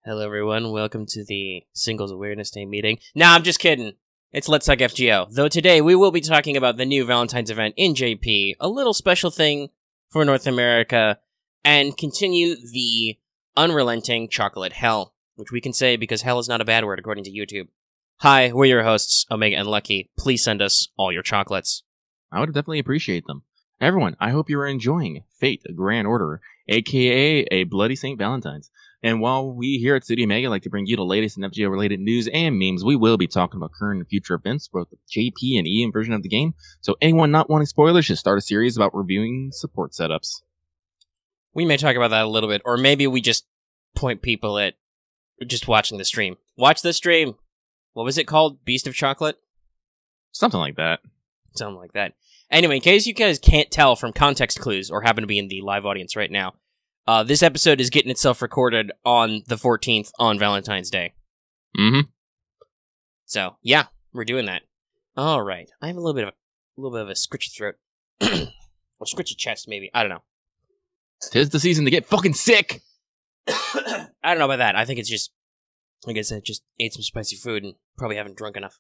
Hello everyone, welcome to the Singles Awareness Day meeting. Nah, I'm just kidding. It's LTFGO. Though today we will be talking about the new Valentine's event in JP, a little special thing for North America, and continue the unrelenting chocolate hell, which we can say because hell is not a bad word according to YouTube. Hi, we're your hosts, Omega and Lucky. Please send us all your chocolates. I would definitely appreciate them. Everyone, I hope you are enjoying Fate, a Grand Order, aka a Bloody St. Valentine's. And while we here at City Mega like to bring you the latest in FGO-related news and memes, we will be talking about current and future events, both the JP and EM version of the game. So anyone not wanting spoilers should start a series about reviewing support setups. We may talk about that a little bit, or maybe we just point people at just watching the stream. Watch the stream! What was it called? Beast of Chocolate? Something like that. Something like that. Anyway, in case you guys can't tell from context clues, or happen to be in the live audience right now, this episode is getting itself recorded on the 14th on Valentine's Day. Mm-hmm. So, yeah, we're doing that. All right. I have a little bit of a scritchy throat. Or scritchy chest, maybe. I don't know. 'Tis the season to get fucking sick! I don't know about that. I think it's just, like I said, just ate some spicy food and probably haven't drunk enough.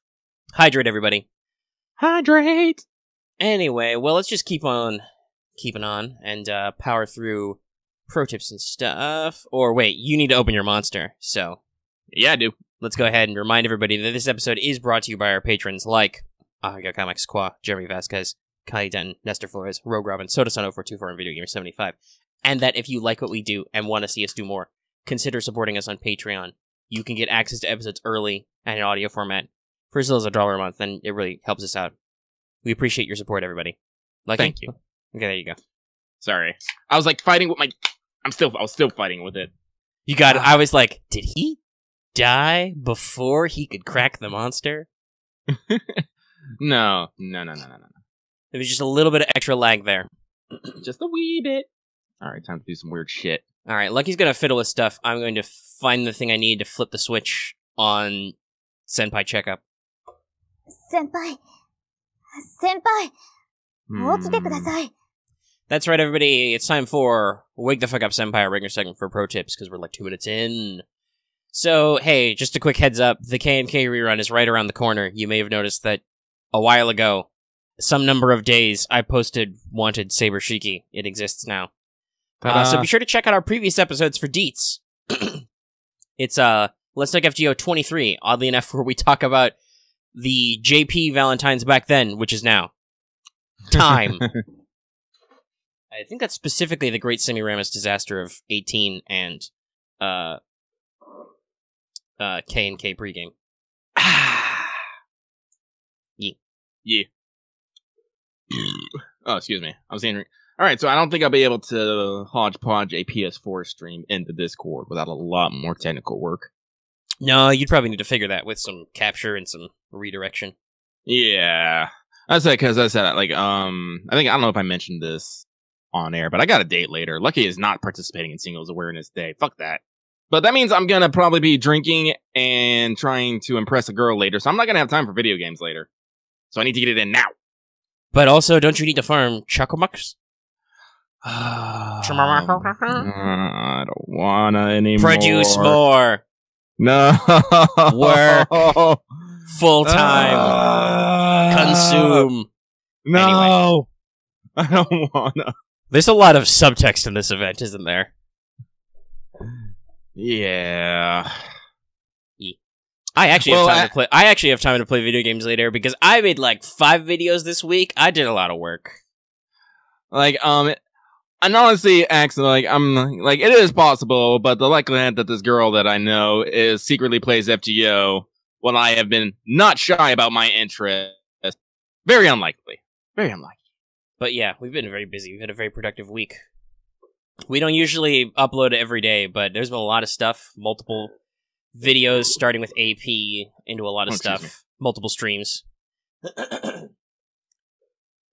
Hydrate, everybody. Hydrate! Anyway, well, let's just keep on keeping on and power through pro tips and stuff. Or wait, you need to open your monster. So, Yeah, I do. let's go ahead and remind everybody that this episode is brought to you by our patrons like Ahega Comics, Qua, Jeremy Vasquez, Kylie Denton, Nestor Flores, Rogue Robin, Sodasun0424, and Video Gamer 75. And that if you like what we do and want to see us do more, consider supporting us on Patreon. You can get access to episodes early and in audio format for as little as $1 a month, and it really helps us out. We appreciate your support, everybody. Lucky? Thank you. Okay, there you go. Sorry. I was like fighting with my... I was still fighting with it. You got it. I was like, did he die before he could crack the monster? No. There was just a little bit of extra lag there. Just a wee bit. Alright, time to do some weird shit. Alright, Lucky's gonna fiddle with stuff. I'm going to find the thing I need to flip the switch on Senpai Checkup. Senpai! 起きてください. That's right, everybody. It's time for Wake the Fuck Up Senpai, our regular segment for pro tips, because we're like 2 minutes in. So, hey, just a quick heads up. The K&K rerun is right around the corner. You may have noticed that a while ago, some number of days, I posted Wanted Saber Shiki. It exists now. So be sure to check out our previous episodes for deets. It's Let's Talk FGO 23, oddly enough, where we talk about the JP Valentines back then, which is now. Time. I think that's specifically the Great Semiramis disaster of 18 and K&K pregame. Yeah. Oh, excuse me. I was saying... Alright, so I don't think I'll be able to hodgepodge a PS4 stream into Discord without a lot more technical work. No, you'd probably need to figure that with some capture and some redirection. Yeah. I said, because I said, like, I don't know if I mentioned this on air, but I got a date later. Lucky is not participating in Singles Awareness Day. Fuck that. But that means I'm gonna probably be drinking and trying to impress a girl later, so I'm not gonna have time for video games later. So I need to get it in now. But also, don't you need to farm Chocomucks? I don't wanna anymore. Produce more! No. Work. Full-time. Consume. No. Anyway. I don't wanna. There's a lot of subtext in this event, isn't there? Yeah. I actually have time to play. I actually have time to play video games later because I made like 5 videos this week. I did a lot of work. Like, and honestly, actually, like, I'm like, it is possible, but the likelihood that this girl that I know is secretly plays FGO when I have been not shy about my interest, very unlikely. Very unlikely. But yeah, we've been very busy. We've had a very productive week. We don't usually upload every day, but there's been a lot of stuff. Multiple videos starting with AP into a lot of stuff. Multiple streams.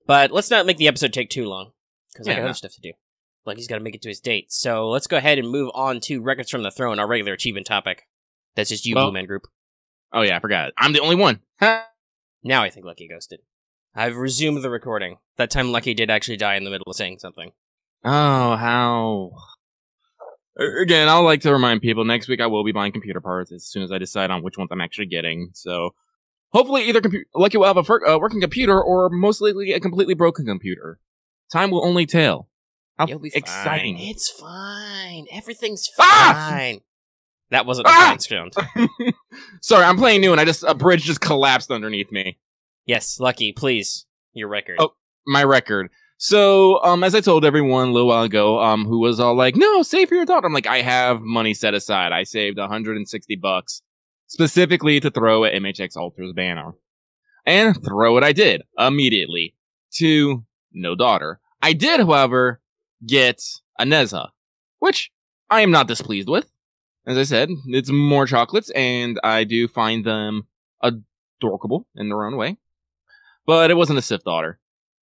But let's not make the episode take too long, because I got other stuff to do. Like, he's got to make it to his date. So let's go ahead and move on to Records from the Throne, our regular achievement topic. That's just you, Blue Man Group. Oh yeah, I forgot. I'm the only one. Now I think Lucky ghosted. I've resumed the recording. That time Lucky did actually die in the middle of saying something. Oh, how... Again, I'll like to remind people, next week I will be buying computer parts as soon as I decide on which ones I'm actually getting. So, hopefully either Lucky will have a working computer or most likely a completely broken computer. Time will only tell. How You'll be exciting. fine. It's fine. Everything's fine. That wasn't a fine sound. Sorry, I'm playing new and a bridge just collapsed underneath me. Yes, Lucky, please. Your record. Oh, my record. So, as I told everyone a little while ago, who was all like, no, save for your daughter. I'm like, I have money set aside. I saved $160 specifically to throw at MHX Ultra's banner. And throw it I did immediately to no daughter. I did, however, get a Neza, which I am not displeased with. As I said, it's more chocolates, and I do find them adorable in their own way. But it wasn't a Sith daughter.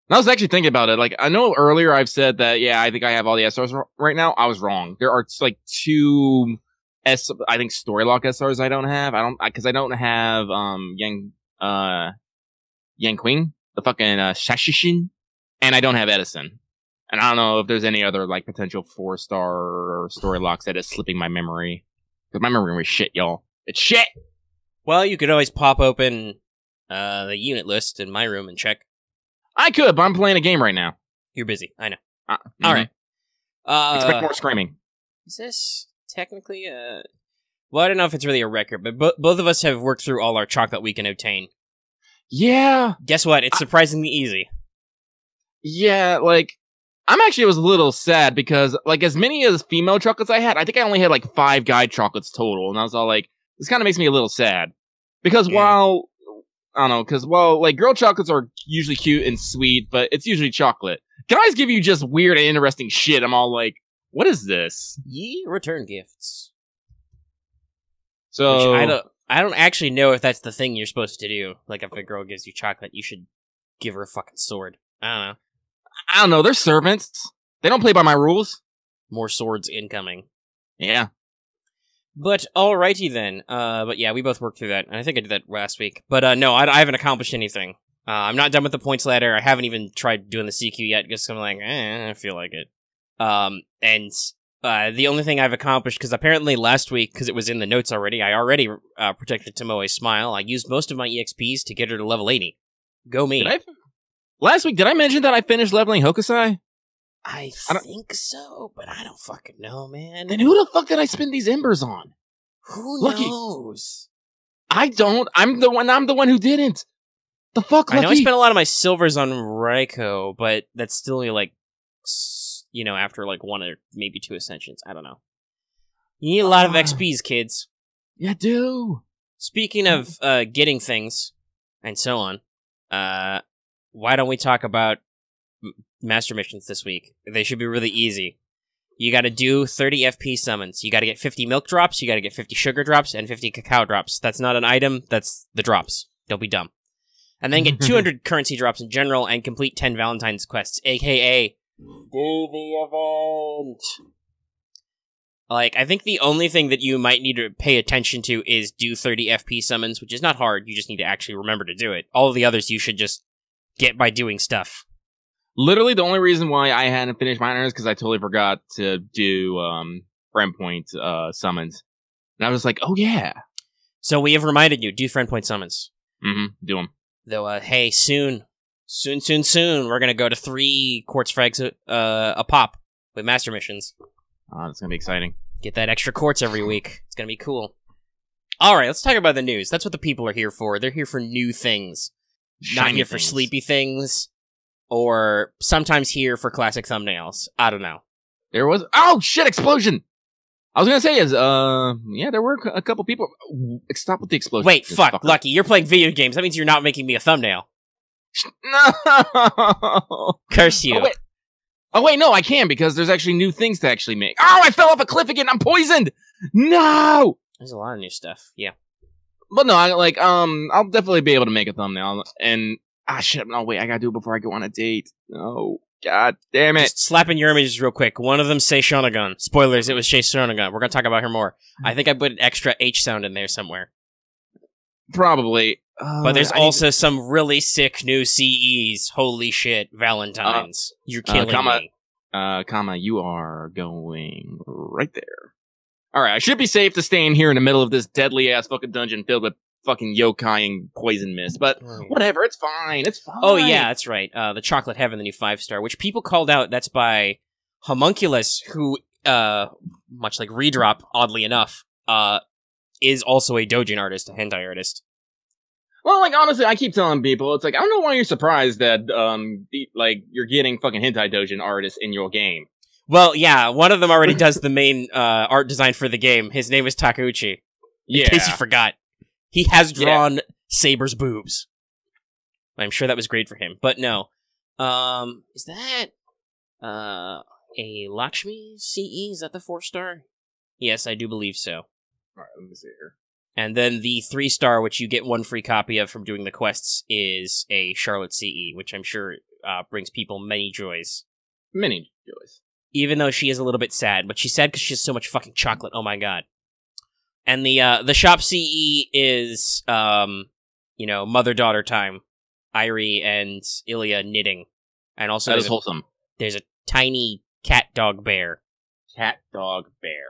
And I was actually thinking about it. Like, I know earlier I've said that, yeah, I think I have all the SRs right now. I was wrong. There are, like, 2 I think Storylock SRs I don't have. Because I don't have, Yang Qing, the fucking, Shashishin, and I don't have Edison. And I don't know if there's any other, like, potential 4-star or Storylocks that is slipping my memory. Because my memory was shit, y'all. It's shit! Well, you could always pop open, the unit list in my room and check. I could, but I'm playing a game right now. You're busy. I know. Mm-hmm. All right. Expect more screaming. Is this technically a... Well, I don't know if it's really a record, but both of us have worked through all our chocolate we can obtain. Yeah. Guess what? It's surprisingly easy. Yeah, like, I was a little sad because, like, as many as female chocolates I had, I think I only had, like, 5 guide chocolates total. And I was all like, this kind of makes me a little sad. Because like, girl chocolates are usually cute and sweet, but it's usually chocolate. Guys give you just weird and interesting shit. I'm all like, what is this? Ye return gifts. So Which I don't actually know if that's the thing you're supposed to do. Like, if a girl gives you chocolate, you should give her a fucking sword. I don't know. They're servants. They don't play by my rules. More swords incoming. Yeah. But alrighty then. But yeah, we both worked through that. And I think I did that last week. But no, I haven't accomplished anything. I'm not done with the points ladder. I haven't even tried doing the CQ yet because I'm like, I feel like it. And the only thing I've accomplished, because apparently last week, because it was in the notes already, I already protected Tomoe's smile. I used most of my EXPs to get her to level 80. Go me. Last week, did I mention that I finished leveling Hokusai? I think so, but I don't fucking know, man. Then who the fuck did I spend these embers on? Who Lucky. knows? I don't. I'm the one who didn't. The fuck, Lucky? I know I spent a lot of my silvers on Raikou, but that's still like, after like 1 or maybe 2 ascensions. I don't know. You need a lot of XPs, kids. Yeah, do. Speaking of getting things and so on, why don't we talk about master missions this week? They should be really easy. You gotta do 30 FP summons. You gotta get 50 milk drops, you gotta get 50 sugar drops, and 50 cacao drops. That's not an item, that's the drops. Don't be dumb. And then get 200 currency drops in general, and complete 10 Valentine's quests, aka do the event. Like, I think the only thing that you might need to pay attention to is do 30 FP summons, which is not hard, you just need to actually remember to do it. All of the others you should just get by doing stuff. Literally, the only reason why I hadn't finished mine is because I totally forgot to do friend point summons. And I was like, oh yeah. So we have reminded you, do friend point summons. Mm-hmm, do them. Though, hey, soon, we're gonna go to 3 quartz frags a pop with master missions. Oh, that's gonna be exciting. Get that extra quartz every week. It's gonna be cool. Alright, let's talk about the news. That's what the people are here for. They're here for new things. Not here for sleepy things. Or sometimes here for classic thumbnails. I don't know. There was... Oh, shit, explosion! I was gonna say is, yeah, there were a couple people... Stop with the explosion. Wait, fuck, Lucky, you're playing video games. That means you're not making me a thumbnail. No! Curse you. Oh, wait, no, I can, because there's actually new things to actually make. Oh, I fell off a cliff again! I'm poisoned! No! There's a lot of new stuff, yeah. But no, I'll definitely be able to make a thumbnail, and... shit, no, wait, I gotta do it before I go on a date. No, god damn it. Just slap in your images real quick. One of them say Shonagon. Spoilers, it was Shay Shonagon. We're gonna talk about her more. I think I put an extra H sound in there somewhere. Probably. But there's also some really sick new CEs. Holy shit, Valentines. You're killing me. You are going right there. Alright, I should be safe to stay in here in the middle of this deadly-ass fucking dungeon filled with fucking yokai and poison mist, but whatever, it's fine, it's fine. Oh, yeah, that's right. The Chocolate Heaven, the new 5-star, which people called out, that's by Homunculus, who, much like Redrop, oddly enough, is also a doujin artist, a hentai artist. Well, like, honestly, I keep telling people, it's like, I don't know why you're surprised that, you're getting fucking hentai doujin artists in your game. Well, yeah, one of them already does the main, art design for the game. His name is Takeuchi. In case you forgot. He has drawn Saber's boobs. I'm sure that was great for him. But no. Is that a Lakshmi CE? Is that the 4-star? Yes, I do believe so. Alright, let me see here. And then the 3-star, which you get one free copy of from doing the quests, is a Charlotte CE, which I'm sure brings people many joys. Many joys. Even though she is a little bit sad, but she's sad because she has so much fucking chocolate. Oh my god. And the shop CE is, mother-daughter time. Irie and Ilya knitting. And also that is wholesome. There's a tiny cat-dog-bear. Cat-dog-bear.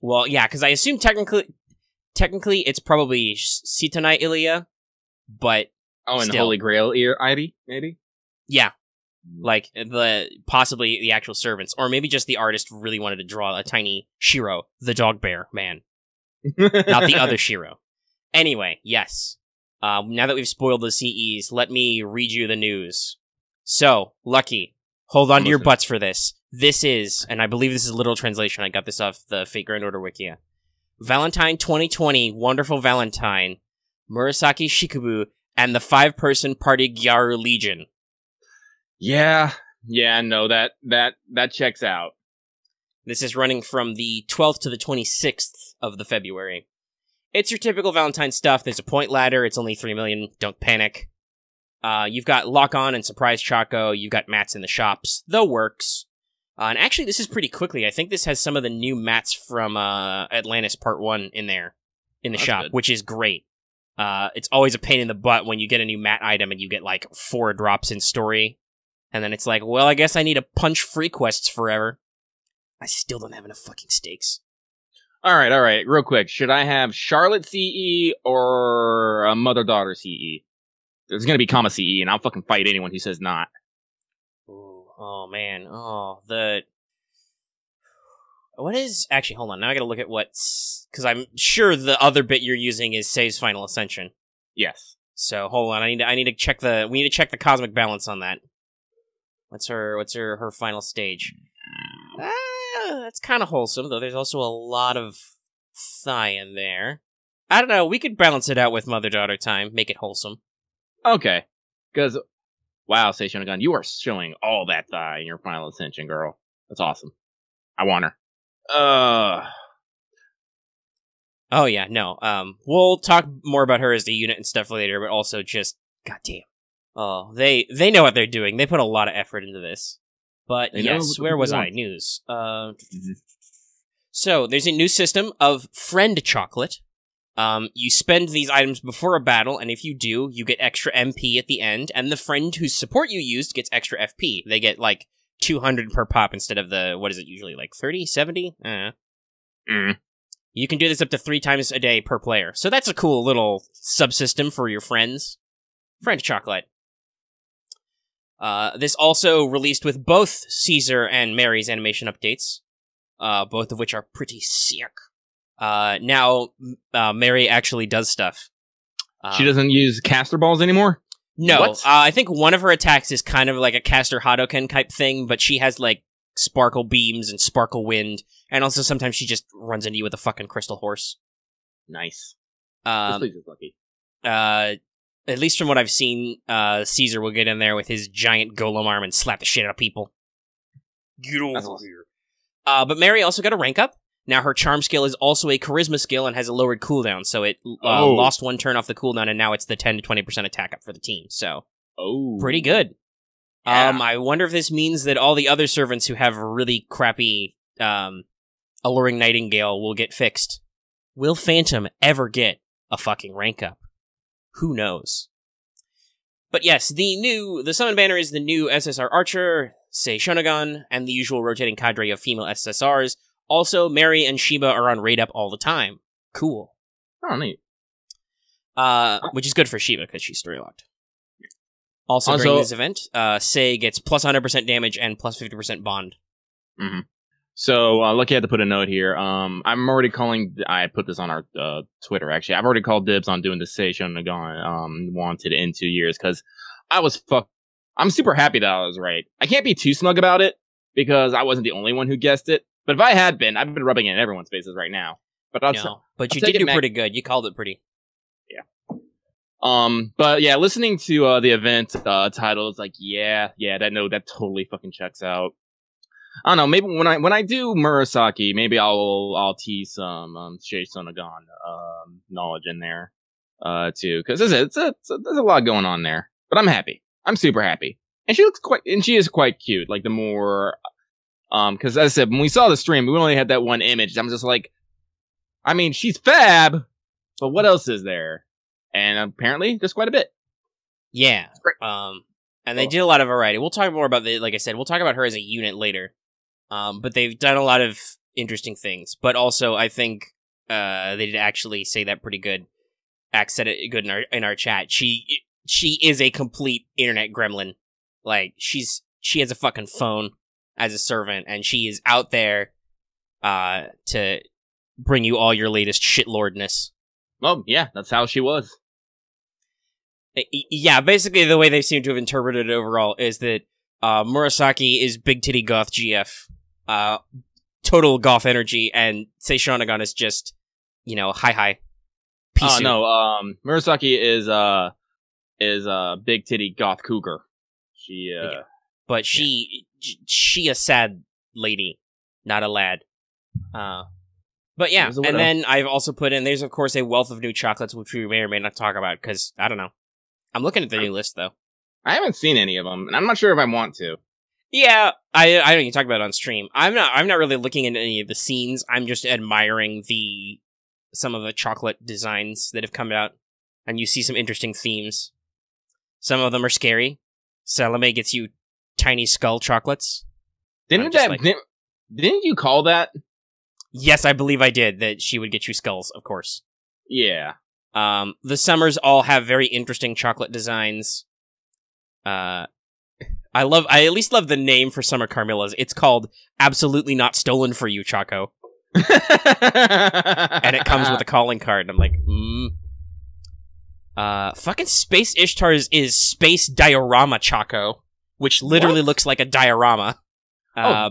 Well, yeah, because I assume technically it's probably Sitanai Ilya, but oh, and still. the Holy Grail Irie, maybe? Yeah. Like, possibly the actual servants. Or maybe just the artist really wanted to draw a tiny Shiro, the dog-bear man. Not the other Shiro. Anyway, yes. Now that we've spoiled the CEs, let me read you the news. So, Lucky, hold on to your butts for this. This is, and I believe this is a literal translation, I got this off the Fate Grand Order Wikia. Valentine 2020, Wonderful Valentine, Murasaki Shikubu, and the 5-person Party-Gyaru Legion. Yeah, no, that checks out. This is running from the 12th to the 26th of the February. It's your typical Valentine stuff. There's a point ladder. It's only 3 million. Don't panic. You've got Lock On and Surprise Choco. You've got mats in the shops. The works. And actually, this is pretty quickly. I think this has some of the new mats from Atlantis Part 1 in there, in the shop, good. Which is great. It's always a pain in the butt when you get a new mat item and you get, 4 drops in story. And then it's like, well, I guess I need to punch free quests forever. I still don't have enough fucking stakes. Alright, real quick. Should I have Charlotte CE or a mother-daughter CE? There's gonna be Kama CE, and I'll fucking fight anyone who says not. Ooh, oh, man. Oh, what is... Actually, hold on. Now I gotta look at what's... Because I'm sure the other bit you're using is Sei's Final Ascension. Yes. So, hold on. I need to check the... We need to check the cosmic balance on that. What's her final stage? That's kind of wholesome, though there's also a lot of thigh in there. I don't know, we could balance it out with mother-daughter time, make it wholesome. Okay. Because, wow, Sei Shonagon, you are showing all that thigh in your final ascension, girl. That's awesome. I want her. Oh, yeah, no. We'll talk more about her as the unit and stuff later, but also just, goddamn. Oh, they know what they're doing. They put a lot of effort into this. But yes, where was I? News. So, there's a new system of friend chocolate. You spend these items before a battle, and if you do, you get extra MP at the end, and the friend whose support you used gets extra FP. They get, 200 per pop instead of the, what is it usually, 30, 70? You can do this up to 3 times a day per player. So that's a cool little subsystem for your friends. Friend chocolate. This also released with both Caesar and Mary's animation updates, both of which are pretty sick. Now, Mary actually does stuff. She doesn't use caster balls anymore? No, I think one of her attacks is kind of like a caster Hadoken type thing, but she has, sparkle beams and sparkle wind, and also sometimes she just runs into you with a fucking crystal horse. Nice. This place is lucky. At least from what I've seen, Caesar will get in there with his giant golem arm and slap the shit out of people. Get over here. But Mary also got a rank up. Now her charm skill is also a charisma skill and has a lowered cooldown, so it lost 1 turn off the cooldown, and now it's the 10 to 20% attack up for the team, so pretty good. Yeah. I wonder if this means that all the other servants who have really crappy Alluring Nightingale will get fixed. Will Phantom ever get a fucking rank up? Who knows? But yes, the summon banner is the new SSR Archer, Sei Shonagon, and the usual rotating cadre of female SSRs, Also, Mary and Sheba are on Raid Up all the time. Cool. Oh, neat. Which is good for Sheba because she's story locked. Also, during this event, Sei gets plus 100% damage and plus 50% bond. Mm-hmm. So, Lucky had to put a note here. I'm already calling. I put this on our Twitter, actually. I've already called dibs on doing the Sei Shonagon wanted in 2 years because I was fucked. I'm super happy that I was right. I can't be too smug about it because I wasn't the only one who guessed it. But if I had been, I've been rubbing it in everyone's faces right now. But but you did do pretty good. You called it pretty. Yeah. But yeah, listening to the event title, it's like, yeah, that totally fucking checks out. I don't know. Maybe when I do Murasaki, maybe I'll tease some Sei Shonagon knowledge in there too, because there's a lot going on there. But I'm happy. I'm super happy, and she is quite cute. Like the more, because as I said, when we saw the stream, we only had that one image. I'm just like, I mean, she's fab, but what else is there? And apparently, there's quite a bit. Yeah. And they did a lot of variety. We'll talk more about like I said, we'll talk about her as a unit later. But they've done a lot of interesting things. But also, I think they did actually say that pretty good. Axe said it good in our chat. She is a complete internet gremlin. Like she has a fucking phone as a servant, and she is out there to bring you all your latest shitlordness. Well, yeah, that's how she was. Yeah, basically the way they seem to have interpreted it overall is that Murasaki is big titty goth GF, total goth energy, and Sei Shonagon is just, hi. Oh no, Murasaki is big titty goth cougar. But she a sad lady, not a lad. But yeah, and then I've also put in, there's of course a wealth of new chocolates, which we may or may not talk about, because, I don't know. I'm looking at the new list, though. I haven't seen any of them, and I'm not sure if I want to. Yeah, I don't even talk about it on stream. I'm not really looking into any of the scenes. I'm just admiring some of the chocolate designs that have come out, and you see some interesting themes. Some of them are scary. Salome gets you tiny skull chocolates. Didn't you call that? Yes, I believe I did, that she would get you skulls, of course. Yeah. The summers all have very interesting chocolate designs. I at least love the name for Summer Carmillas. It's called Absolutely Not Stolen for You, Choco. And it comes with a calling card. I'm like, fucking Space Ishtar's is Space Diorama Choco, which literally looks like a diorama.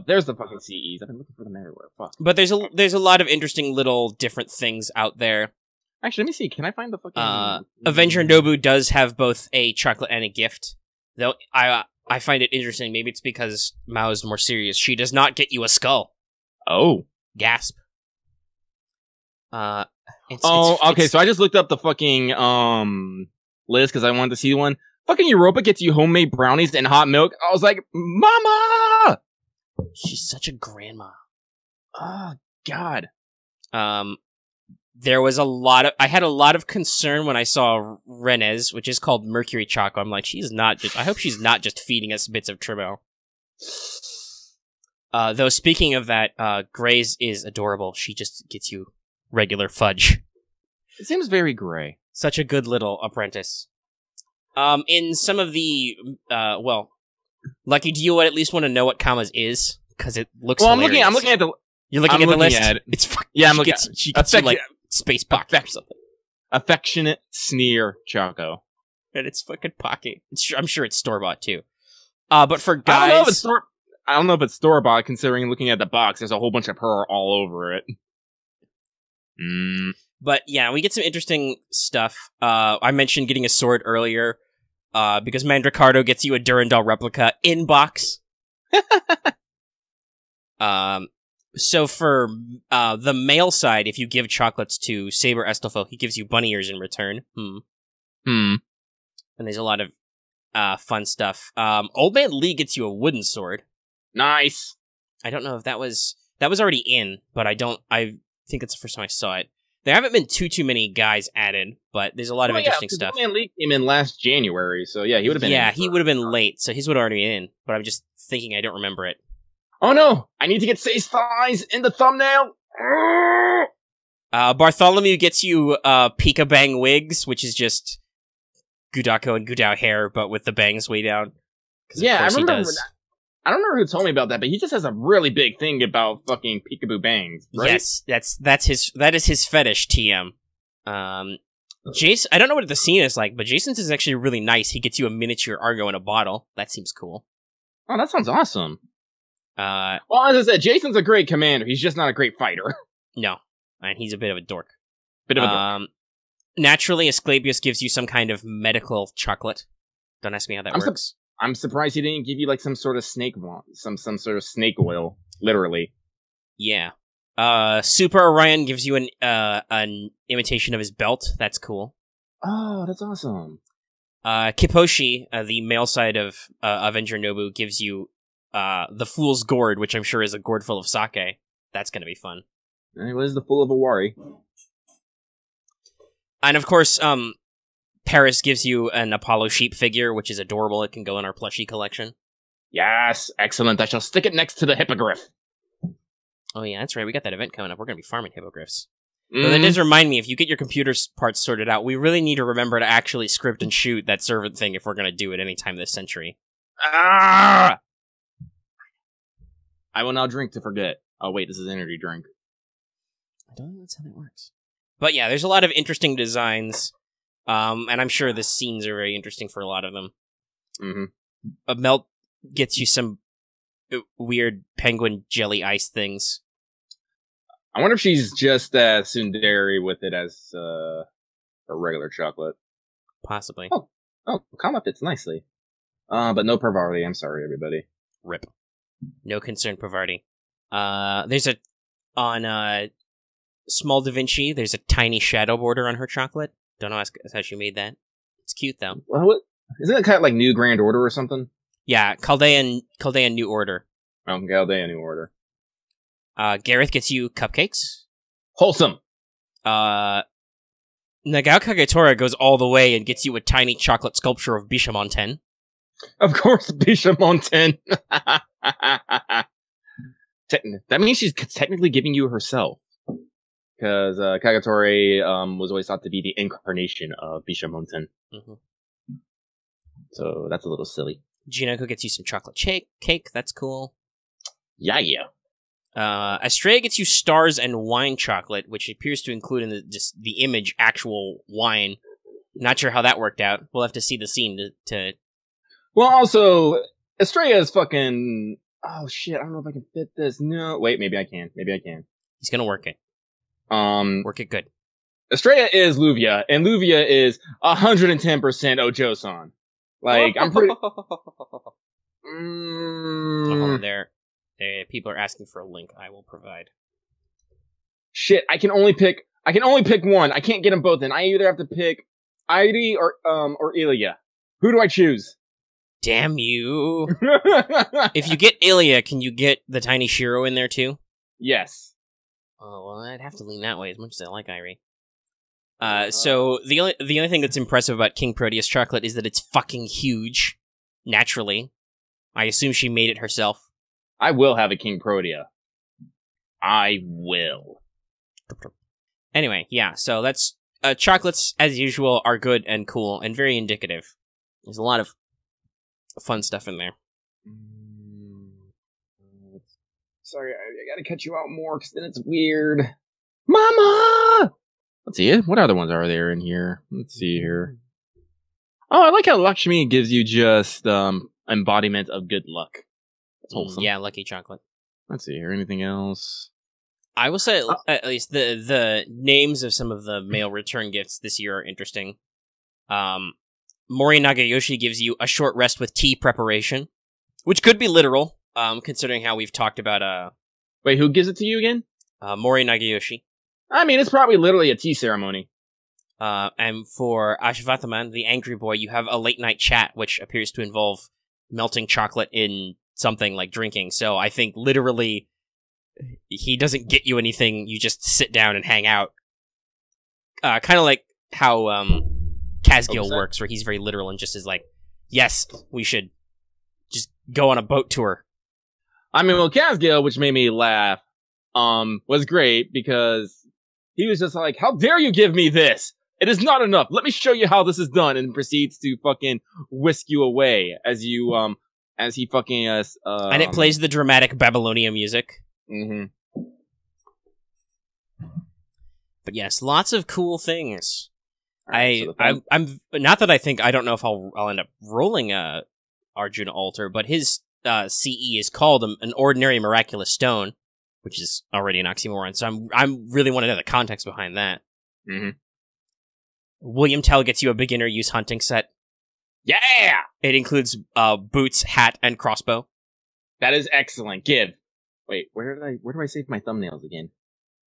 There's the fucking CEs. I've been looking for them everywhere. Fuck. But there's a lot of interesting little different things out there. Actually, let me see. Can I find the fucking... Avenger Nobu does have both a chocolate and a gift. Though I find it interesting. Maybe it's because Mao is more serious. She does not get you a skull. Oh. Gasp. Okay, so I just looked up the fucking list because I wanted to see one. Fucking Europa gets you homemade brownies and hot milk. I was like, Mama! She's such a grandma. Oh, God. There was I had a lot of concern when I saw Renez, which is called Mercury Choco. I'm like, I hope she's not just feeding us bits of Trimo. Though speaking of that, Gray's is adorable. She just gets you regular fudge. It seems very gray. Such a good little apprentice. In some of the, Lucky, do you at least want to know what Kama's is? Because it looks hilarious. I'm looking at the... You're looking at the list? It's I'm looking at it. She gets you, like, space pocket or something. Affectionate sneer Choco. And it's fucking pocket. I'm sure it's store-bought, too. But for guys... I don't know if it's store-bought, considering looking at the box, there's a whole bunch of her all over it. But, yeah, we get some interesting stuff. I mentioned getting a sword earlier, because Mandricardo gets you a Durandal replica in box. So for the male side, if you give chocolates to Saber Estofel, he gives you bunny ears in return. And there's a lot of fun stuff. Old Man Lee gets you a wooden sword. Nice. I don't know if that was already in, but I think it's the first time I saw it. There haven't been too many guys added, but there's a lot of interesting stuff. Old Man Lee came in last January, so yeah, he would have been. Yeah, he would have been late, so his would already be in. But I'm just thinking I don't remember it. Oh no! I need to get Say's thighs in the thumbnail! Bartholomew gets you Pika Bang wigs, which is just Gudako and Gudao hair, but with the bangs way down. Yeah, I remember that. I don't remember who told me about that, but he just has a really big thing about fucking peekaboo bangs, right? Yes, that is his fetish, TM. Jason, I don't know what the scene is like, but Jason's is actually really nice. He gets you a miniature Argo in a bottle. That seems cool. Oh, that sounds awesome. Well, as I said, Jason's a great commander. He's just not a great fighter. No, and he's a bit of a dork. Dork. Naturally, Asclepius gives you some kind of medical chocolate. Don't ask me how that works. I'm surprised he didn't give you like some sort of snake some sort of snake oil, literally. Yeah. Super Orion gives you an imitation of his belt. That's cool. Oh, that's awesome. Kiposhi, the male side of Avenger Nobu, gives you the Fool's Gourd, which I'm sure is a gourd full of sake. That's gonna be fun. And it was the Fool of Awari. And of course, Paris gives you an Apollo sheep figure, which is adorable. It can go in our plushie collection. Yes, excellent. I shall stick it next to the hippogriff. Oh yeah, that's right. We got that event coming up. We're going to be farming hippogriffs. But that does remind me, if you get your computer parts sorted out, we really need to remember to actually script and shoot that servant thing if we're going to do it anytime this century. Ah! I will now drink to forget. Oh wait, this is energy drink. I don't know that's how that works. But yeah, there's a lot of interesting designs. And I'm sure the scenes are very interesting for a lot of them. Mm-hmm. Melt gets you some weird penguin jelly ice things. I wonder if she's just as tsundere with it as a regular chocolate. Possibly. Oh, Kama fits nicely. But no Parvati. I'm sorry, everybody. Rip. No concern, Parvati. There's on Small Da Vinci, there's a tiny shadow border on her chocolate. Don't know how she made that. It's cute, though. Well, what? Isn't it kind of like New Grand Order or something? Yeah, Chaldea New Order. Oh, Chaldea New Order. Gareth gets you cupcakes. Wholesome! Nagao Kagetora goes all the way and gets you a tiny chocolate sculpture of Bishamonten. Of course, Bishamonten! That means she's technically giving you herself. Because Kagetora was always thought to be the incarnation of Bishamonten. Mm-hmm. So that's a little silly. Jinako gets you some chocolate cake. That's cool. Yeah. Estrella gets you stars and wine chocolate, which appears to include in the image actual wine. Not sure how that worked out. We'll have to see the scene to... Well, also, Estrella is fucking... Oh, shit, I don't know if I can fit this. No, wait, maybe I can. He's gonna work it. Work it good. Estrella is Luvia, and Luvia is 110% Ojo-san. Like, I'm pretty... Hold on there. People are asking for a link. I will provide. Shit, I can only pick one. I can't get them both in. I either have to pick Airi or Ilya. Who do I choose? Damn you. If you get Ilya, can you get the tiny Shiro in there too? Yes. Oh, well, I'd have to lean that way as much as I like Airi. So the only thing that's impressive about King Proteus chocolate is that it's fucking huge. Naturally. I assume she made it herself. I will have a King Protea. I will. Anyway, yeah, so that's... chocolates, as usual, are good and cool and very indicative. There's a lot of fun stuff in there. Sorry, I gotta cut you out more, because then it's weird. Mama! Let's see it. What other ones are there in here? Let's see here. Oh, I like how Lakshmi gives you just embodiment of good luck. That's wholesome. Yeah, lucky chocolate. Let's see here. Anything else? I will say at least the names of some of the male return gifts this year are interesting. Mori Nagayoshi gives you a short rest with tea preparation, which could be literal, considering how we've talked about... Wait, who gives it to you again? Mori Nagayoshi. I mean, it's probably literally a tea ceremony. And for Ashvataman, the angry boy, you have a late night chat, which appears to involve melting chocolate in something like drinking. So I think literally he doesn't get you anything. You just sit down and hang out. Kind of like how Kazgil works, where he's very literal and just is like, yes, we should just go on a boat tour. I mean, well, Casgale, which made me laugh, was great because he was just like, "How dare you give me this? It is not enough. Let me show you how this is done," and proceeds to fucking whisk you away as you, as he fucking, and it plays the dramatic Babylonia music. Mm-hmm. But yes, lots of cool things. Right, I'm not that I don't know if I'll end up rolling a Arjuna altar, but his CE is called an ordinary miraculous stone, which is already an oxymoron. So I'm really want to know the context behind that. Mm-hmm. William Tell gets you a beginner use hunting set. Yeah, it includes boots, hat, and crossbow. That is excellent. Give. Wait, where do I save my thumbnails again?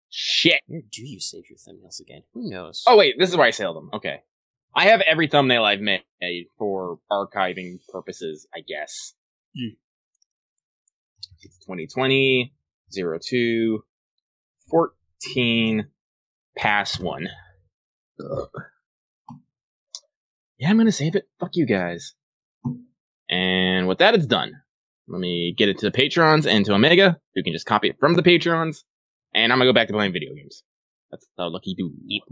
Shit. Where do you save your thumbnails again? Who knows? Oh wait, this is where I save them. Okay. I have every thumbnail I've made for archiving purposes, I guess. Yeah. 2020, 02, 14, pass 1. Ugh. Yeah, I'm gonna save it. Fuck you guys. And with that, it's done. Let me get it to the Patrons and to Omega, who can just copy it from the Patrons. And I'm gonna go back to playing video games. That's how lucky do. Yep.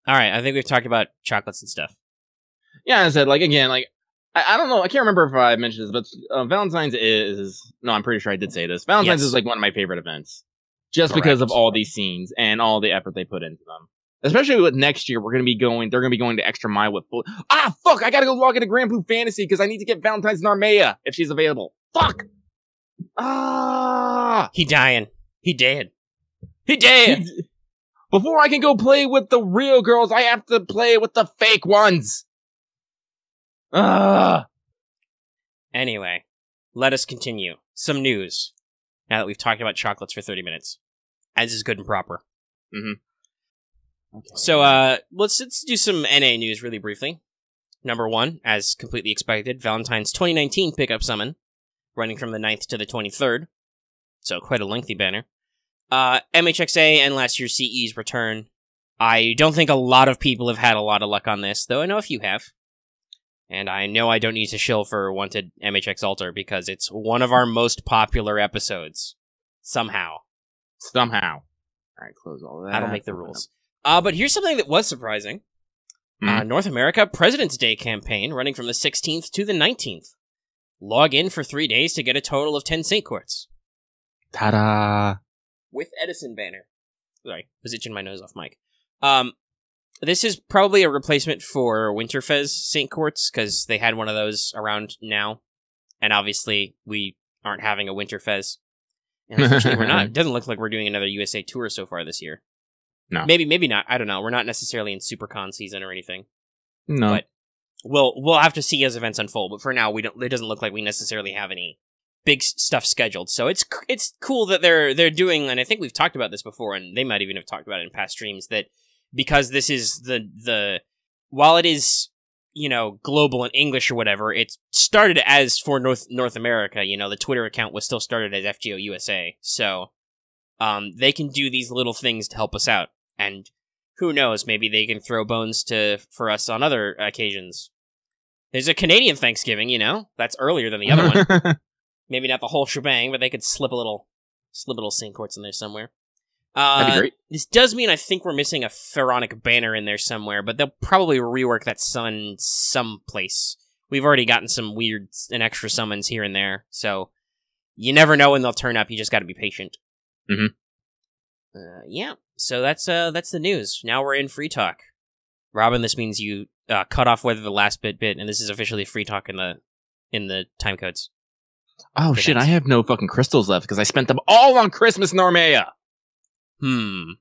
Alright, I think we've talked about chocolates and stuff. Yeah, as I said, like, again, like, I don't know, I can't remember if I mentioned this, but Valentine's no, I'm pretty sure I did say this. Valentine's is, like, one of my favorite events. Just because of all these scenes and all the effort they put into them. Especially with next year, they're gonna be going to Extra Mile with fuck, I gotta go log into Grand Blue Fantasy because I need to get Valentine's Narmea if she's available. Fuck! He dying. He dead. He dead! Before I can go play with the real girls, I have to play with the fake ones! Anyway, let us continue. Some news. Now that we've talked about chocolates for 30 minutes. As is good and proper. Mm-hmm. Okay. So, let's do some NA news really briefly. Number 1, as completely expected, Valentine's 2019 pickup summon, running from the 9th to the 23rd. So, quite a lengthy banner. MHXA and last year's CE's return. I don't think a lot of people have had a lot of luck on this, though I know a few have. And I know I don't need to shill for Wanted MHX Altar because it's one of our most popular episodes. Somehow. Alright, close all that. That'll make the rules. But here's something that was surprising. North America President's Day campaign running from the 16th to the 19th. Log in for 3 days to get a total of 10 Saint Quartz. Ta-da! With Edison banner. Sorry, was itching my nose off mic. This is probably a replacement for Winterfez Saint Quartz, because they had one of those around now. And obviously, we aren't having a Winterfez. And unfortunately, we're not. It doesn't look like we're doing another USA tour so far this year. No. Maybe not. I don't know. We're not necessarily in SuperCon season or anything. No. But we'll have to see as events unfold. But for now, it doesn't look like we necessarily have any big stuff scheduled. So it's cool that they're doing, and I think we've talked about this before, and they might even have talked about it in past streams, that because this is the while it is, global and English or whatever, it started as for North America. The Twitter account was still started as FGO USA. So they can do these little things to help us out. And who knows, maybe they can throw bones for us on other occasions. There's a Canadian Thanksgiving, that's earlier than the other one. Maybe not the whole shebang, but they could slip a little Saint Quartz in there somewhere. That'd be great. This does mean I think we're missing a Pharaonic banner in there somewhere, but they'll probably rework that summon someplace. We've already gotten some weird and extra summons here and there, so you never know when they'll turn up. You just got to be patient. Mm-hmm. Yeah. So that's the news. Now we're in free talk. Robin, this means you cut off whether the last bit, and this is officially free talk in the time codes. Oh shit! I have no fucking crystals left because I spent them all on Christmas Narmea. I'm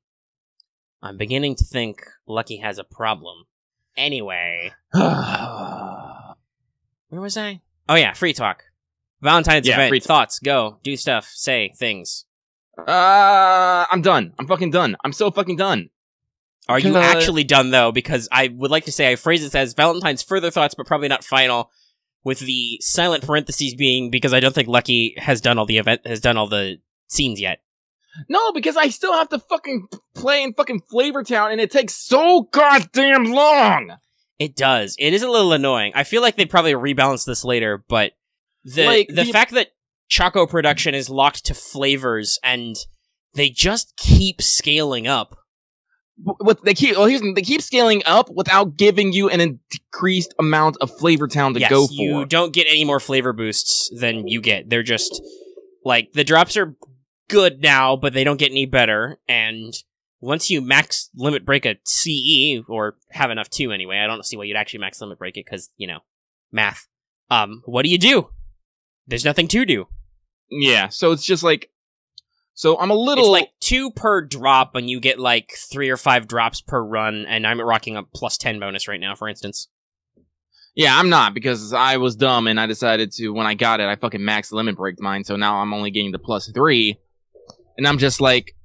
beginning to think Lucky has a problem. Anyway. Where was I? Oh yeah, free talk. Valentine's event. Thoughts, go. Do stuff. Say things. I'm done. I'm fucking done. I'm so fucking done. Are you actually done, though? Because I would like to say I phrase it as Valentine's further thoughts, but probably not final, with the silent parentheses being because I don't think Lucky has done all the scenes yet. No, because I still have to fucking play in fucking Flavortown, and it takes so goddamn long! It does. It is a little annoying. I feel like they'd probably rebalance this later, but the fact that Choco production is locked to flavors, and they just keep scaling up. They keep scaling up without giving you an increased amount of Flavortown to go for. You don't get any more flavor boosts than you get. They're just, like, the drops are good now, but they don't get any better, and once you max limit break a CE, or have enough to anyway, I don't see why you'd actually max limit break it, because, you know, math. What do? There's nothing to do. Yeah, so it's just like, so I'm a little... It's like 2 per drop, and you get like 3 or 5 drops per run, and I'm rocking a plus 10 bonus right now, for instance. Yeah, I'm not, because I was dumb, and I decided to, when I got it, I fucking max limit break mine, so now I'm only getting the plus 3, and I'm just like,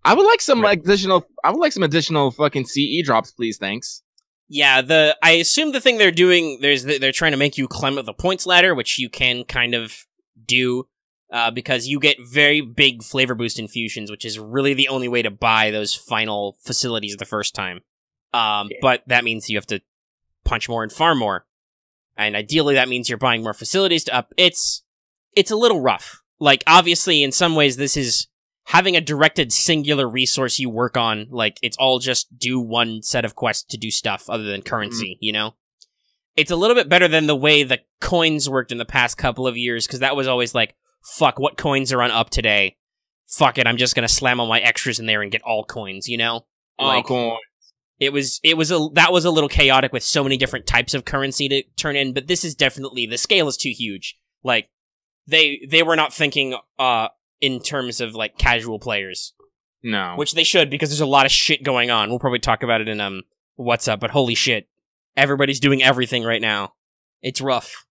I would like some additional fucking CE drops, please, thanks. Yeah, I assume the thing they're doing, they're trying to make you climb up the points ladder, which you can kind of do, because you get very big flavor boost infusions, which is really the only way to buy those final facilities the first time. But that means you have to punch more and farm more. And ideally that means you're buying more facilities to up. It's a little rough. Like, obviously, in some ways, this is having a directed singular resource you work on. Like, it's all just do one set of quests to do stuff other than currency, you know? It's a little bit better than the way the coins worked in the past couple of years, because that was always like, fuck, what coins are on up today? Fuck it, I'm just gonna slam all my extras in there and get all coins, you know? All coins. That was a little chaotic with so many different types of currency to turn in, but this is definitely, the scale is too huge. Like, they were not thinking, in terms of, like, casual players. No. Which they should, because there's a lot of shit going on. We'll probably talk about it in, What's Up, but holy shit. Everybody's doing everything right now. It's rough.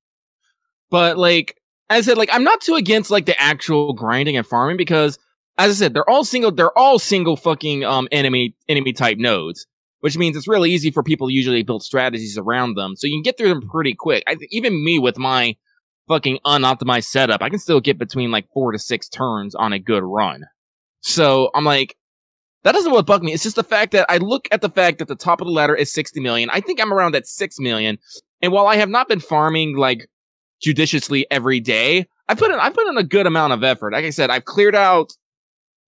But, like, as I said, like, I'm not too against, like, the actual grinding and farming, because, as I said, they're all single fucking, enemy type nodes. Which means it's really easy for people to usually build strategies around them, so you can get through them pretty quick. Even me with my fucking unoptimized setup, I can still get between like 4 to 6 turns on a good run. So I'm like, that doesn't what bug me. It's just the fact that I look at the fact that the top of the ladder is 60 million. I think I'm around at 6 million. And while I have not been farming like judiciously every day, I put in a good amount of effort. Like I said, I've cleared out.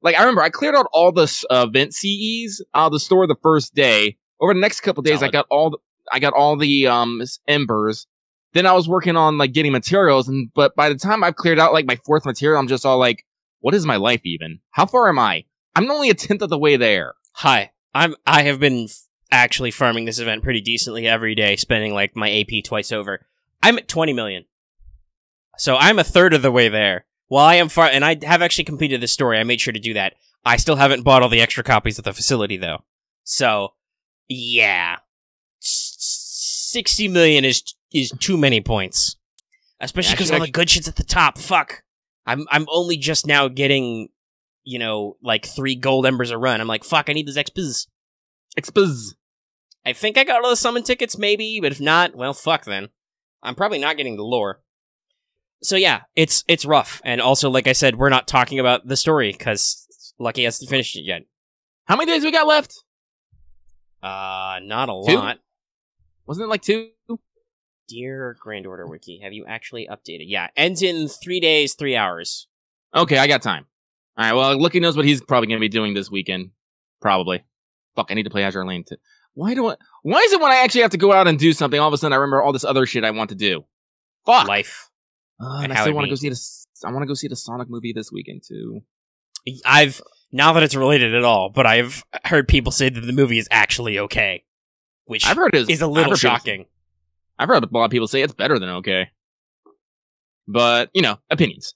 Like, I remember I cleared out all the vent CEs out of the store the first day. Over the next couple of days, Solid. I got all the embers. Then I was working on like getting materials, but by the time I've cleared out like my 4th material, I'm just all like, what is my life even? How far am I? I'm only a 10th of the way there. Hi, I have been actually farming this event pretty decently every day, spending like my AP twice over. I'm at 20 million. So I'm a third of the way there. While I am and I have actually completed this story, I made sure to do that. I still haven't bought all the extra copies of the facility, though. So, yeah. 60 million is too many points. Especially because all the good shit's at the top. Fuck. I'm only just now getting, you know, like 3 gold embers a run. I'm like, fuck, I need those XPs. XPs. I think I got all the summon tickets, maybe, but if not, well, fuck then. I'm probably not getting the lore. So yeah, it's rough, and also, like I said, we're not talking about the story, because Lucky hasn't finished it yet. How many days we got left? Not a 2? lot. Wasn't it like 2? Dear Grand Order Wiki, have you actually updated? Yeah, ends in 3 days, 3 hours. Okay, I got time. Alright, well, Lucky knows what he's probably going to be doing this weekend. Probably. Fuck, I need to play Azure Lane too. Why is it when I actually have to go out and do something, all of a sudden I remember all this other shit I want to do? Fuck! Life. And I still want to go see I want to go see the Sonic movie this weekend too. Not that it's related at all, but I've heard people say that the movie is actually okay, which I've heard is a little shocking. I've heard a lot of people say it's better than okay, but you know, opinions.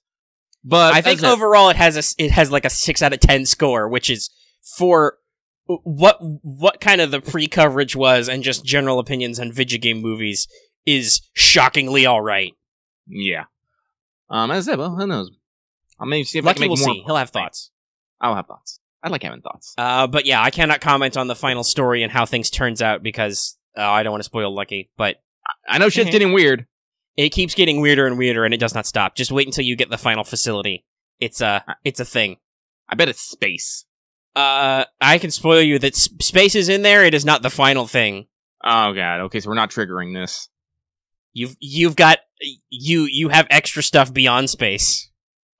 But I think overall it has like a 6 out of 10 score, which is for what kind of the pre-coverage was and just general opinions on video game movies is shockingly all right. Yeah. As I said, well, who knows? I'll maybe see if Lucky I can make will more. see. He'll have thoughts. I'll have thoughts. I like having thoughts. But yeah, I cannot comment on the final story and how things turns out because I don't want to spoil Lucky. But I know shit's getting weird. It keeps getting weirder and weirder, and it does not stop. Just wait until you get the final facility. It's a thing. I bet it's space. I can spoil you that space is in there. It is not the final thing. Oh god. Okay, so we're not triggering this. You have extra stuff beyond space.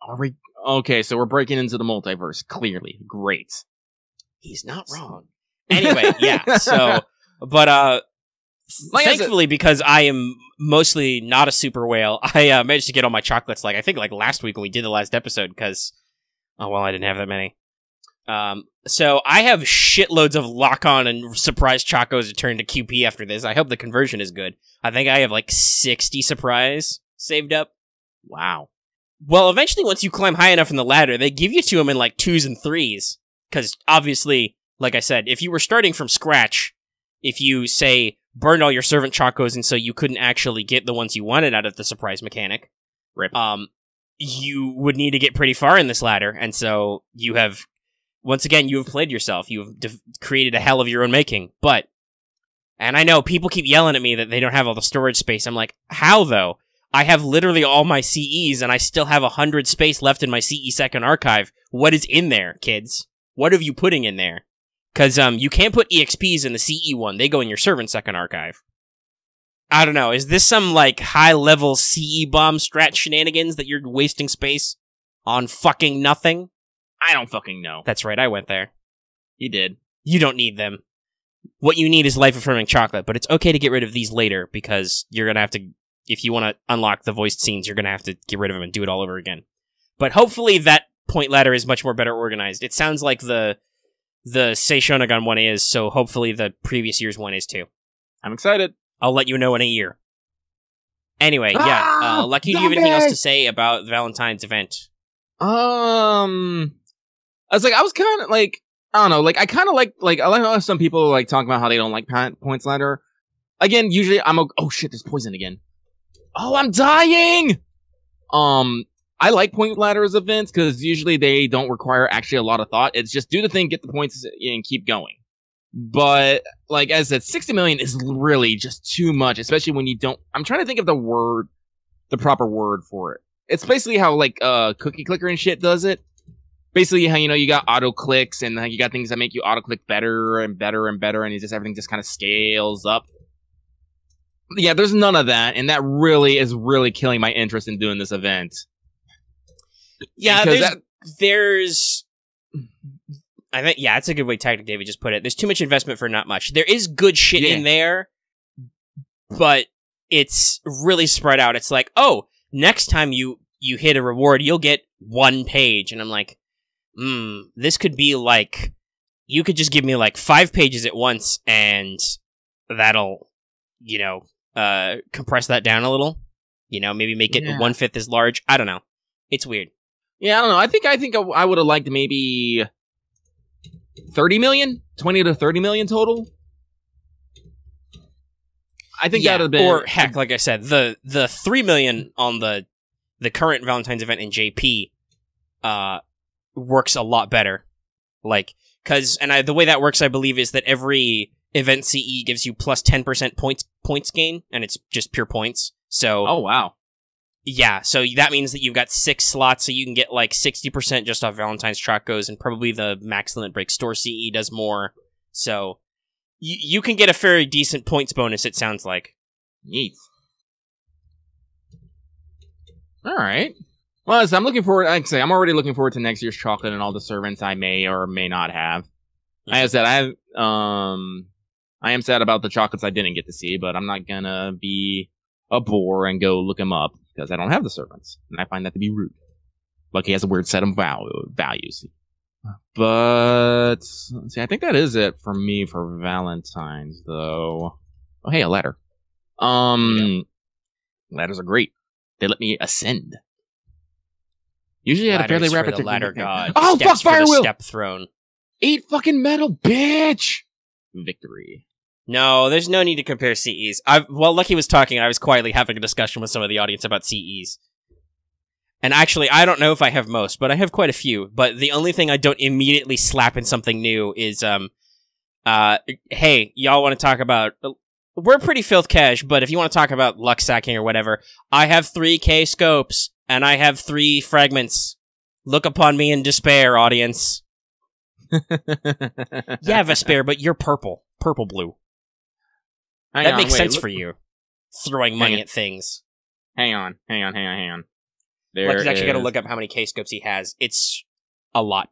Are we? Okay, so we're breaking into the multiverse. Clearly, great. He's not wrong. Anyway, yeah. So, but thankfully, because I am mostly not a super whale, I managed to get all my chocolates. I think last week when we did the last episode, because I didn't have that many. So I have shitloads of lock-on and surprise Chocos to turn to QP after this. I hope the conversion is good. I think I have 60 surprise saved up. Wow. Well, eventually, once you climb high enough in the ladder, they give you to them in 2s and 3s. Because obviously, like I said, if you were starting from scratch, if you, say, burned all your servant Chocos and so you couldn't actually get the ones you wanted out of the surprise mechanic, Rip. You would need to get pretty far in this ladder. And so you have... Once again, you have played yourself. You've created a hell of your own making. But, and I know people keep yelling at me that they don't have all the storage space. I'm like, how though? I have literally all my CEs and I still have 100 space left in my CE second archive. What is in there, kids? What are you putting in there? Because you can't put EXPs in the CE one. They go in your servant second archive. I don't know. Is this some high-level CE bomb strat shenanigans that you're wasting space on fucking nothing? I don't fucking know. That's right, I went there. You did. You don't need them. What you need is life-affirming chocolate, but it's okay to get rid of these later, because you're gonna have to, if you want to unlock the voiced scenes, you're gonna have to get rid of them and do it all over again. But hopefully that point ladder is much more better organized. It sounds like the Seishonagon one is, so hopefully the previous year's one is too. I'm excited. I'll let you know in a year. Anyway, yeah. Lucky, do you have anything else to say about the Valentine's event? I was kind of I don't know, I kind of I like how some people talk about how they don't like points ladder. Again, usually oh shit, there's poison again. Oh, I'm dying! I like point ladders events because usually they don't require actually a lot of thought. It's just do the thing, get the points, and keep going. But, as I said, 60 million is really just too much, especially when you don't... I'm trying to think of the proper word for it. It's basically how, Cookie Clicker and shit does it. Basically, how, you got auto clicks and you got things that make you auto click better and better and better, and everything just kind of scales up. Yeah, there's none of that, and that really is killing my interest in doing this event. Yeah, there's I think, yeah, that's a good way Tactic David just put it. There's too much investment for not much. There is good shit in there, but it's really spread out. It's next time you hit a reward, you'll get 1 page, and I'm like, this could be you could just give me 5 pages at once, and that'll, compress that down a little. Maybe make it 1/5 as large. I don't know. It's weird. Yeah, I don't know. I think I would have liked maybe 30 million, 20 to 30 million total. I think that would have been, or heck, like I said, the 3 million on the current Valentine's event in JP works a lot better. The way that works, I believe, is that every event CE gives you plus 10% points gain, and it's just pure points. So, oh wow, yeah. So that means that you've got 6 slots, so you can get 60% just off Valentine's Chocos, and probably the Max Limit Break Store CE does more. So you can get a very decent points bonus. It sounds like. Neat. All right. Well, so I'm looking forward. Like I say, I'm already looking forward to next year's chocolate and all the servants I may or may not have. Yeah. Like I said, I am sad about the chocolates I didn't get to see, but I'm not gonna be a bore and go look them up because I don't have the servants, and I find that to be rude. Lucky has a weird set of values. But let's see, I think that is it for me for Valentine's, though. Oh, hey, a ladder. Ladders are great. They let me ascend. Usually, I had a fairly rapid ladder god. Oh, fuck, fire wheel! Step throne. 8 fucking metal, bitch! Victory. No, there's no need to compare CEs. While Lucky was talking, I was quietly having a discussion with some of the audience about CEs. And actually, I don't know if I have most, but I have quite a few. But the only thing I don't immediately slap in something new is, hey, y'all want to talk about... We're pretty filth cash, but if you want to talk about luck sacking or whatever, I have 3K scopes, and I have 3 fragments. Look upon me in despair, audience. Yeah, Vesper, but you're purple. Purple-blue. That makes sense for you. Throwing money at things. Hang on. He's actually got to look up how many K-scopes he has. It's a lot.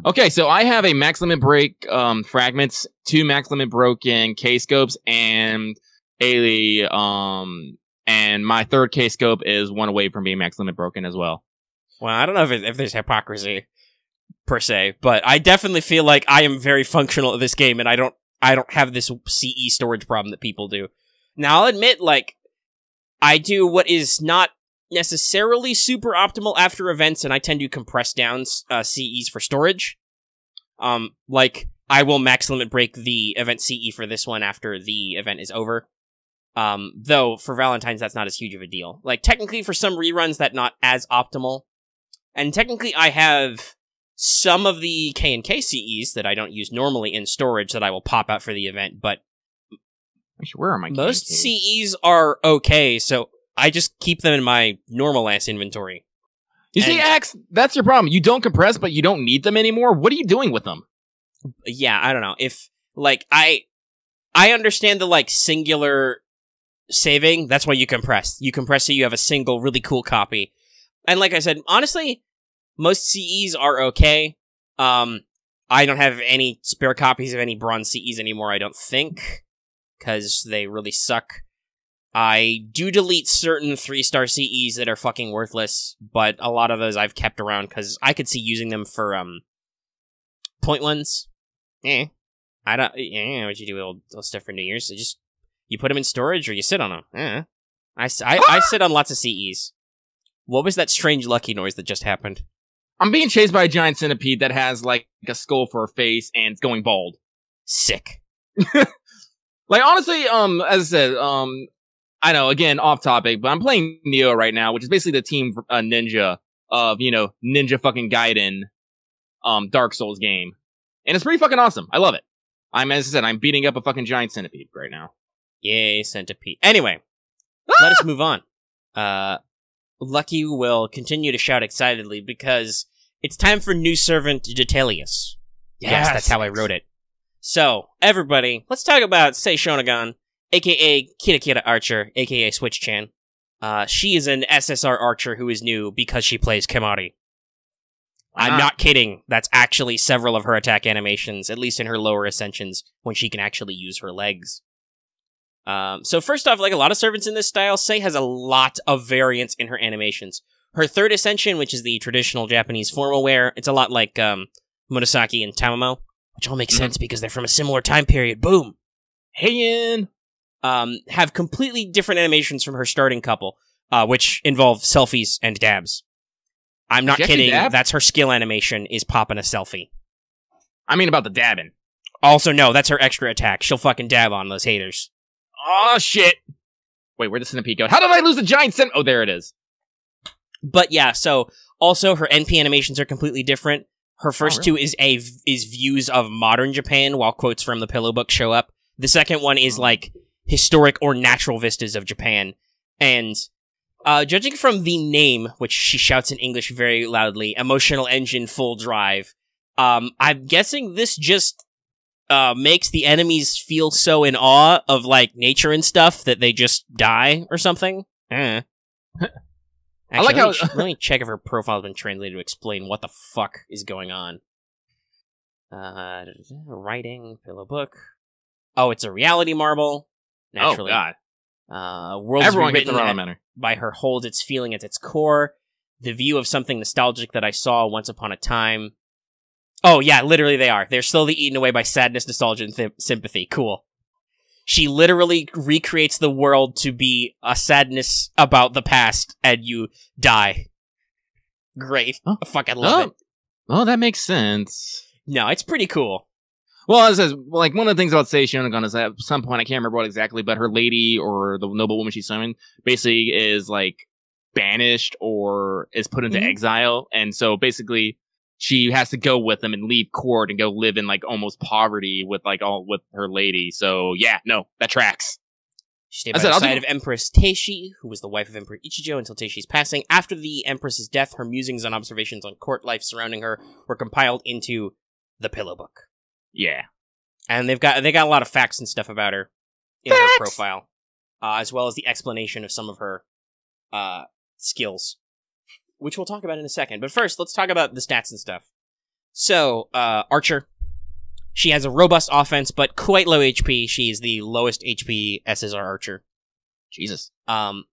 Okay, so I have a max limit break fragments, 2 max limit broken K-scopes, and and my third K-scope is 1 away from being max limit broken as well. Well, I don't know if there's hypocrisy per se, but I definitely feel like I am very functional at this game, and I don't have this CE storage problem that people do. Now, I'll admit, like, I do what is not necessarily super optimal after events, and I tend to compress down CEs for storage. Like, I will max limit break the event CE for this one after the event is over. Though, for Valentines, that's not as huge of a deal. Like, technically, for some reruns, that's not as optimal. And technically, I have some of the K and K CEs that I don't use normally in storage that I will pop out for the event, but actually, where are my most CEs are okay, so I just keep them in my normal-ass inventory. You see, Axe, that's your problem. You don't compress, but you don't need them anymore. What are you doing with them? Yeah, I don't know. If, like, I understand the, like, singular saving. That's why you compress. You compress so you have a single, really cool copy. And like I said, honestly, most CEs are okay. I don't have any spare copies of any bronze CEs anymore, I don't think, because they really suck. I do delete certain 3-star CEs that are fucking worthless, but a lot of those I've kept around because I could see using them for point ones. I don't. What you do with all stuff for New Year's? You put them in storage or you sit on them. I sit on lots of CEs. What was that strange lucky noise that just happened? I'm being chased by a giant centipede that has, like, a skull for a face and it's going bald. Sick. Like, honestly, as I said, I know, again, off topic, but I'm playing Neo right now, which is basically the team Ninja of, Ninja fucking Gaiden, Dark Souls game. And it's pretty fucking awesome. I love it. As I said, I'm beating up a fucking giant centipede right now. Yay, centipede. Anyway, let us move on. Lucky will continue to shout excitedly because it's time for new servant Detelius. Yes, that's how I wrote it. So, everybody, let's talk about Sei Shonagon, aka Kira Archer, aka Switch-chan. She is an SSR Archer who is new because she plays Kemari. I'm not kidding. That's actually several of her attack animations, at least in her lower ascensions, when she can actually use her legs. So first off, like a lot of servants in this style, Sei has a lot of variance in her animations. Her third ascension, which is the traditional Japanese formal wear, it's a lot like Murasaki and Tamamo, which all makes sense because they're from a similar time period. Boom! Heian! Have completely different animations from her starting couple, which involve selfies and dabs. I'm not kidding, that's her skill animation, is popping a selfie. I mean about the dabbing. Also, no, that's her extra attack. She'll fucking dab on those haters. Oh, shit! Wait, where'd the centipede go? How did I lose a giant centipede? Oh, there it is. But yeah, so, also, her NP animations are completely different. Her first two is views of modern Japan, while quotes from the Pillow Book show up. The second one is, like, historic or natural vistas of Japan. And, judging from the name, which she shouts in English very loudly, Emotional Engine Full Drive, I'm guessing this just makes the enemies feel so in awe of, like, nature and stuff that they just die or something. Actually, I like how... let me check if her profile has been translated to explain what the fuck is going on. Writing, Pillow Book. Oh, it's a reality marble. Naturally. Oh, God. Worlds Everyone gets written by her holds its feeling at its core. The view of something nostalgic that I saw once upon a time. Oh, yeah, literally they are. They're slowly eaten away by sadness, nostalgia, and sympathy. Cool. She literally recreates the world to be a sadness about the past, and you die. Great. I fucking love it. Oh, that makes sense. No, it's pretty cool. Well, it says, like, one of the things about Sei Shonagon is that at some point, I can't remember what exactly, but her lady or the noble woman she summoned basically is, like, banished or is put into exile. And so basically, she has to go with them and leave court and go live in, like, almost poverty with, like, with her lady. So, yeah, no, that tracks. She stayed by the side of Empress Teishi, who was the wife of Emperor Ichijo until Teishi's passing. After the Empress's death, her musings and observations on court life surrounding her were compiled into the Pillow Book. Yeah. And they got a lot of facts and stuff about her in her profile, as well as the explanation of some of her skills. which we'll talk about in a second. But first, let's talk about the stats and stuff. So, Archer. She has a robust offense, but quite low HP. She's the lowest HP SSR Archer. Jesus. And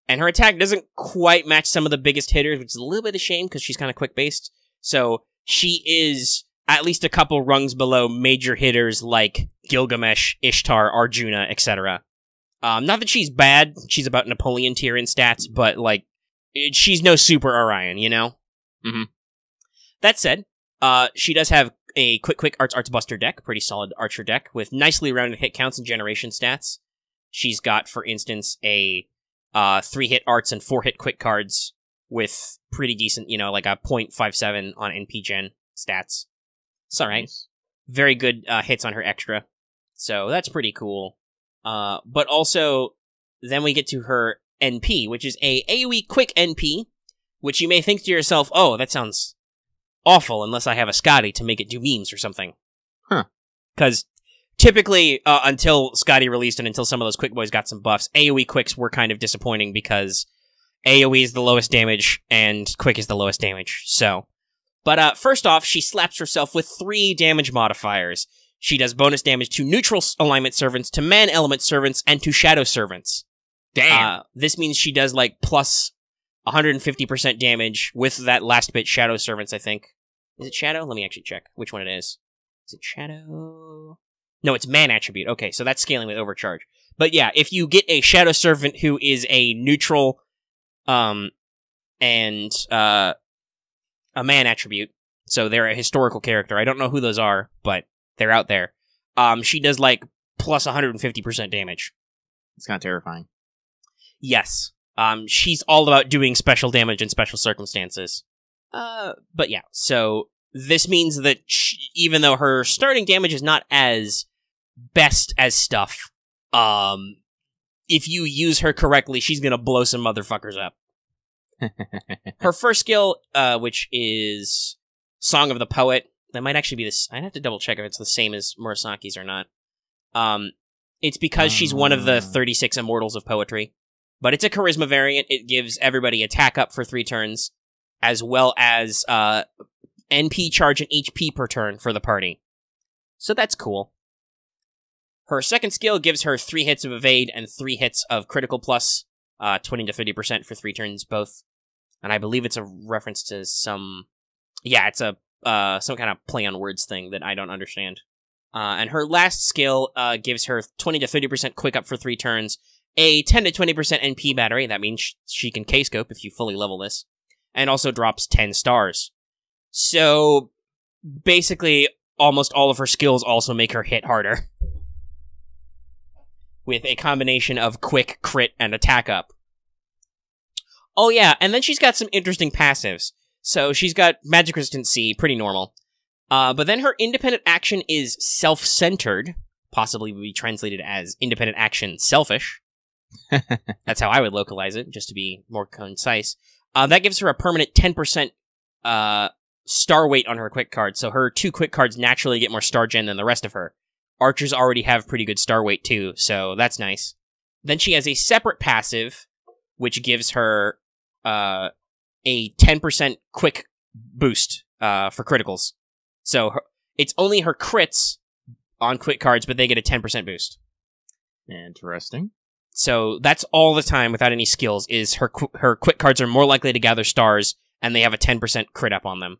her attack doesn't quite match some of the biggest hitters, which is a little bit of a shame because she's kind of quick-based. So, she is at least a couple rungs below major hitters like Gilgamesh, Ishtar, Arjuna, etc. Not that she's bad. She's about Napoleon tier in stats, but, like, she's no Super Orion, you know? Mm-hmm. That said, she does have a quick Arts Buster deck, pretty solid Archer deck, with nicely rounded hit counts and generation stats. She's got, for instance, a 3-hit Arts and 4-hit quick cards with pretty decent, you know, like a 0.57 on NP Gen stats. It's alright. Nice. Very good hits on her extra. So that's pretty cool. But also, then we get to her NP, which is a AoE quick NP, which you may think to yourself, oh, that sounds awful unless I have a Scotty to make it do memes or something. Huh. Because typically, until Scotty released and until some of those quick boys got some buffs, AoE quicks were kind of disappointing because AoE is the lowest damage and quick is the lowest damage. So, but first off, she slaps herself with 3 damage modifiers. She does bonus damage to neutral alignment servants, to man element servants, and to shadow servants. Damn. This means she does like plus 150% damage with that last bit shadow servants, I think. Is it Shadow? Let me actually check which one it is. Is it Shadow? No, it's Man attribute. Okay, so that's scaling with Overcharge. But yeah, if you get a Shadow Servant who is a neutral, and a Man attribute, so they're a historical character. I don't know who those are, but they're out there. She does like plus 150% damage. It's kind of terrifying. Yes. She's all about doing special damage in special circumstances. But yeah, so this means that even though her starting damage is not as best as stuff, if you use her correctly, she's gonna blow some motherfuckers up. Her first skill, which is Song of the Poet, that might actually be this. I'd have to double check if it's the same as Murasaki's or not. It's because she's one of the 36 Immortals of Poetry. But it's a charisma variant. It gives everybody attack up for 3 turns, as well as NP charge and HP per turn for the party. So that's cool. Her second skill gives her 3 hits of evade and 3 hits of critical plus, 20 to 30% for 3 turns both. And I believe it's a reference to some... Yeah, it's a some kind of play on words thing that I don't understand. And her last skill gives her 20 to 30% quick up for 3 turns, a 10 to 20% NP battery, that means she can K-scope if you fully level this, and also drops 10 stars. So, basically, almost all of her skills also make her hit harder. With a combination of quick, crit, and attack up. Oh yeah, and then she's got some interesting passives. So she's got Magic Resistance C, pretty normal. But then her independent action is self-centered, possibly would be translated as independent action selfish. That's how I would localize it, just to be more concise. That gives her a permanent 10% star weight on her quick card, so her 2 quick cards naturally get more star gen than the rest of her. Archers already have pretty good star weight too, so that's nice. Then she has a separate passive, which gives her a 10% quick boost for criticals. So it's only her crits on quick cards, but they get a 10% boost. Interesting. So that's all the time without any skills, is her quick cards are more likely to gather stars, and they have a 10% crit up on them.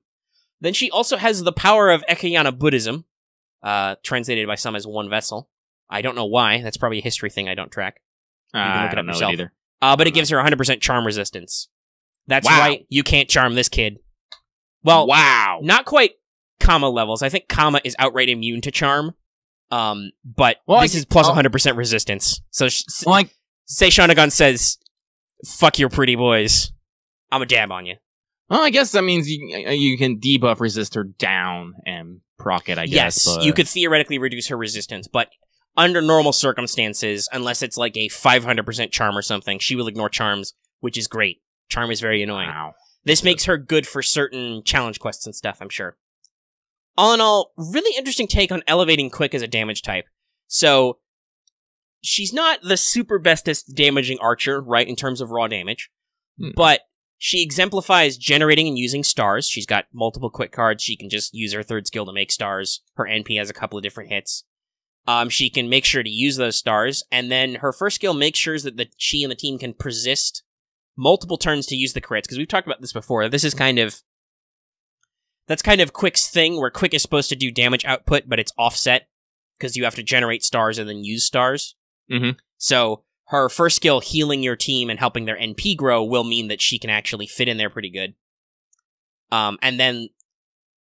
Then she also has the power of Ekayana Buddhism, translated by some as one vessel. I don't know why. That's probably a history thing I don't track. You can look it up yourself. Either. But it gives her 100% charm resistance. That's right. You can't charm this kid. Well, wow. Not quite Kama levels. I think Kama is outright immune to charm. But this is plus 100% resistance. So, say Shonagon says, "Fuck your pretty boys," I'm a dab on you. Well, I guess that means you can debuff resistor down and proc it, I guess. Yes, you could theoretically reduce her resistance, but under normal circumstances, unless it's like a 500% charm or something, she will ignore charms, which is great. Charm is very annoying. Wow. This makes her good for certain challenge quests and stuff, I'm sure. All in all, really interesting take on elevating quick as a damage type. So, she's not the super bestest damaging archer, right, in terms of raw damage, but She exemplifies generating and using stars. She's got multiple quick cards. She can just use her third skill to make stars. Her NP has a couple of different hits. She can make sure to use those stars, and then her first skill makes sure that she and the team can persist multiple turns to use the crits, because we've talked about this before. This is that's kind of Quick's thing, where Quick is supposed to do damage output, but it's offset, because you have to generate stars and then use stars. Mm-hmm. So her first skill, healing your team and helping their NP grow, will mean that she can actually fit in there pretty good. And then,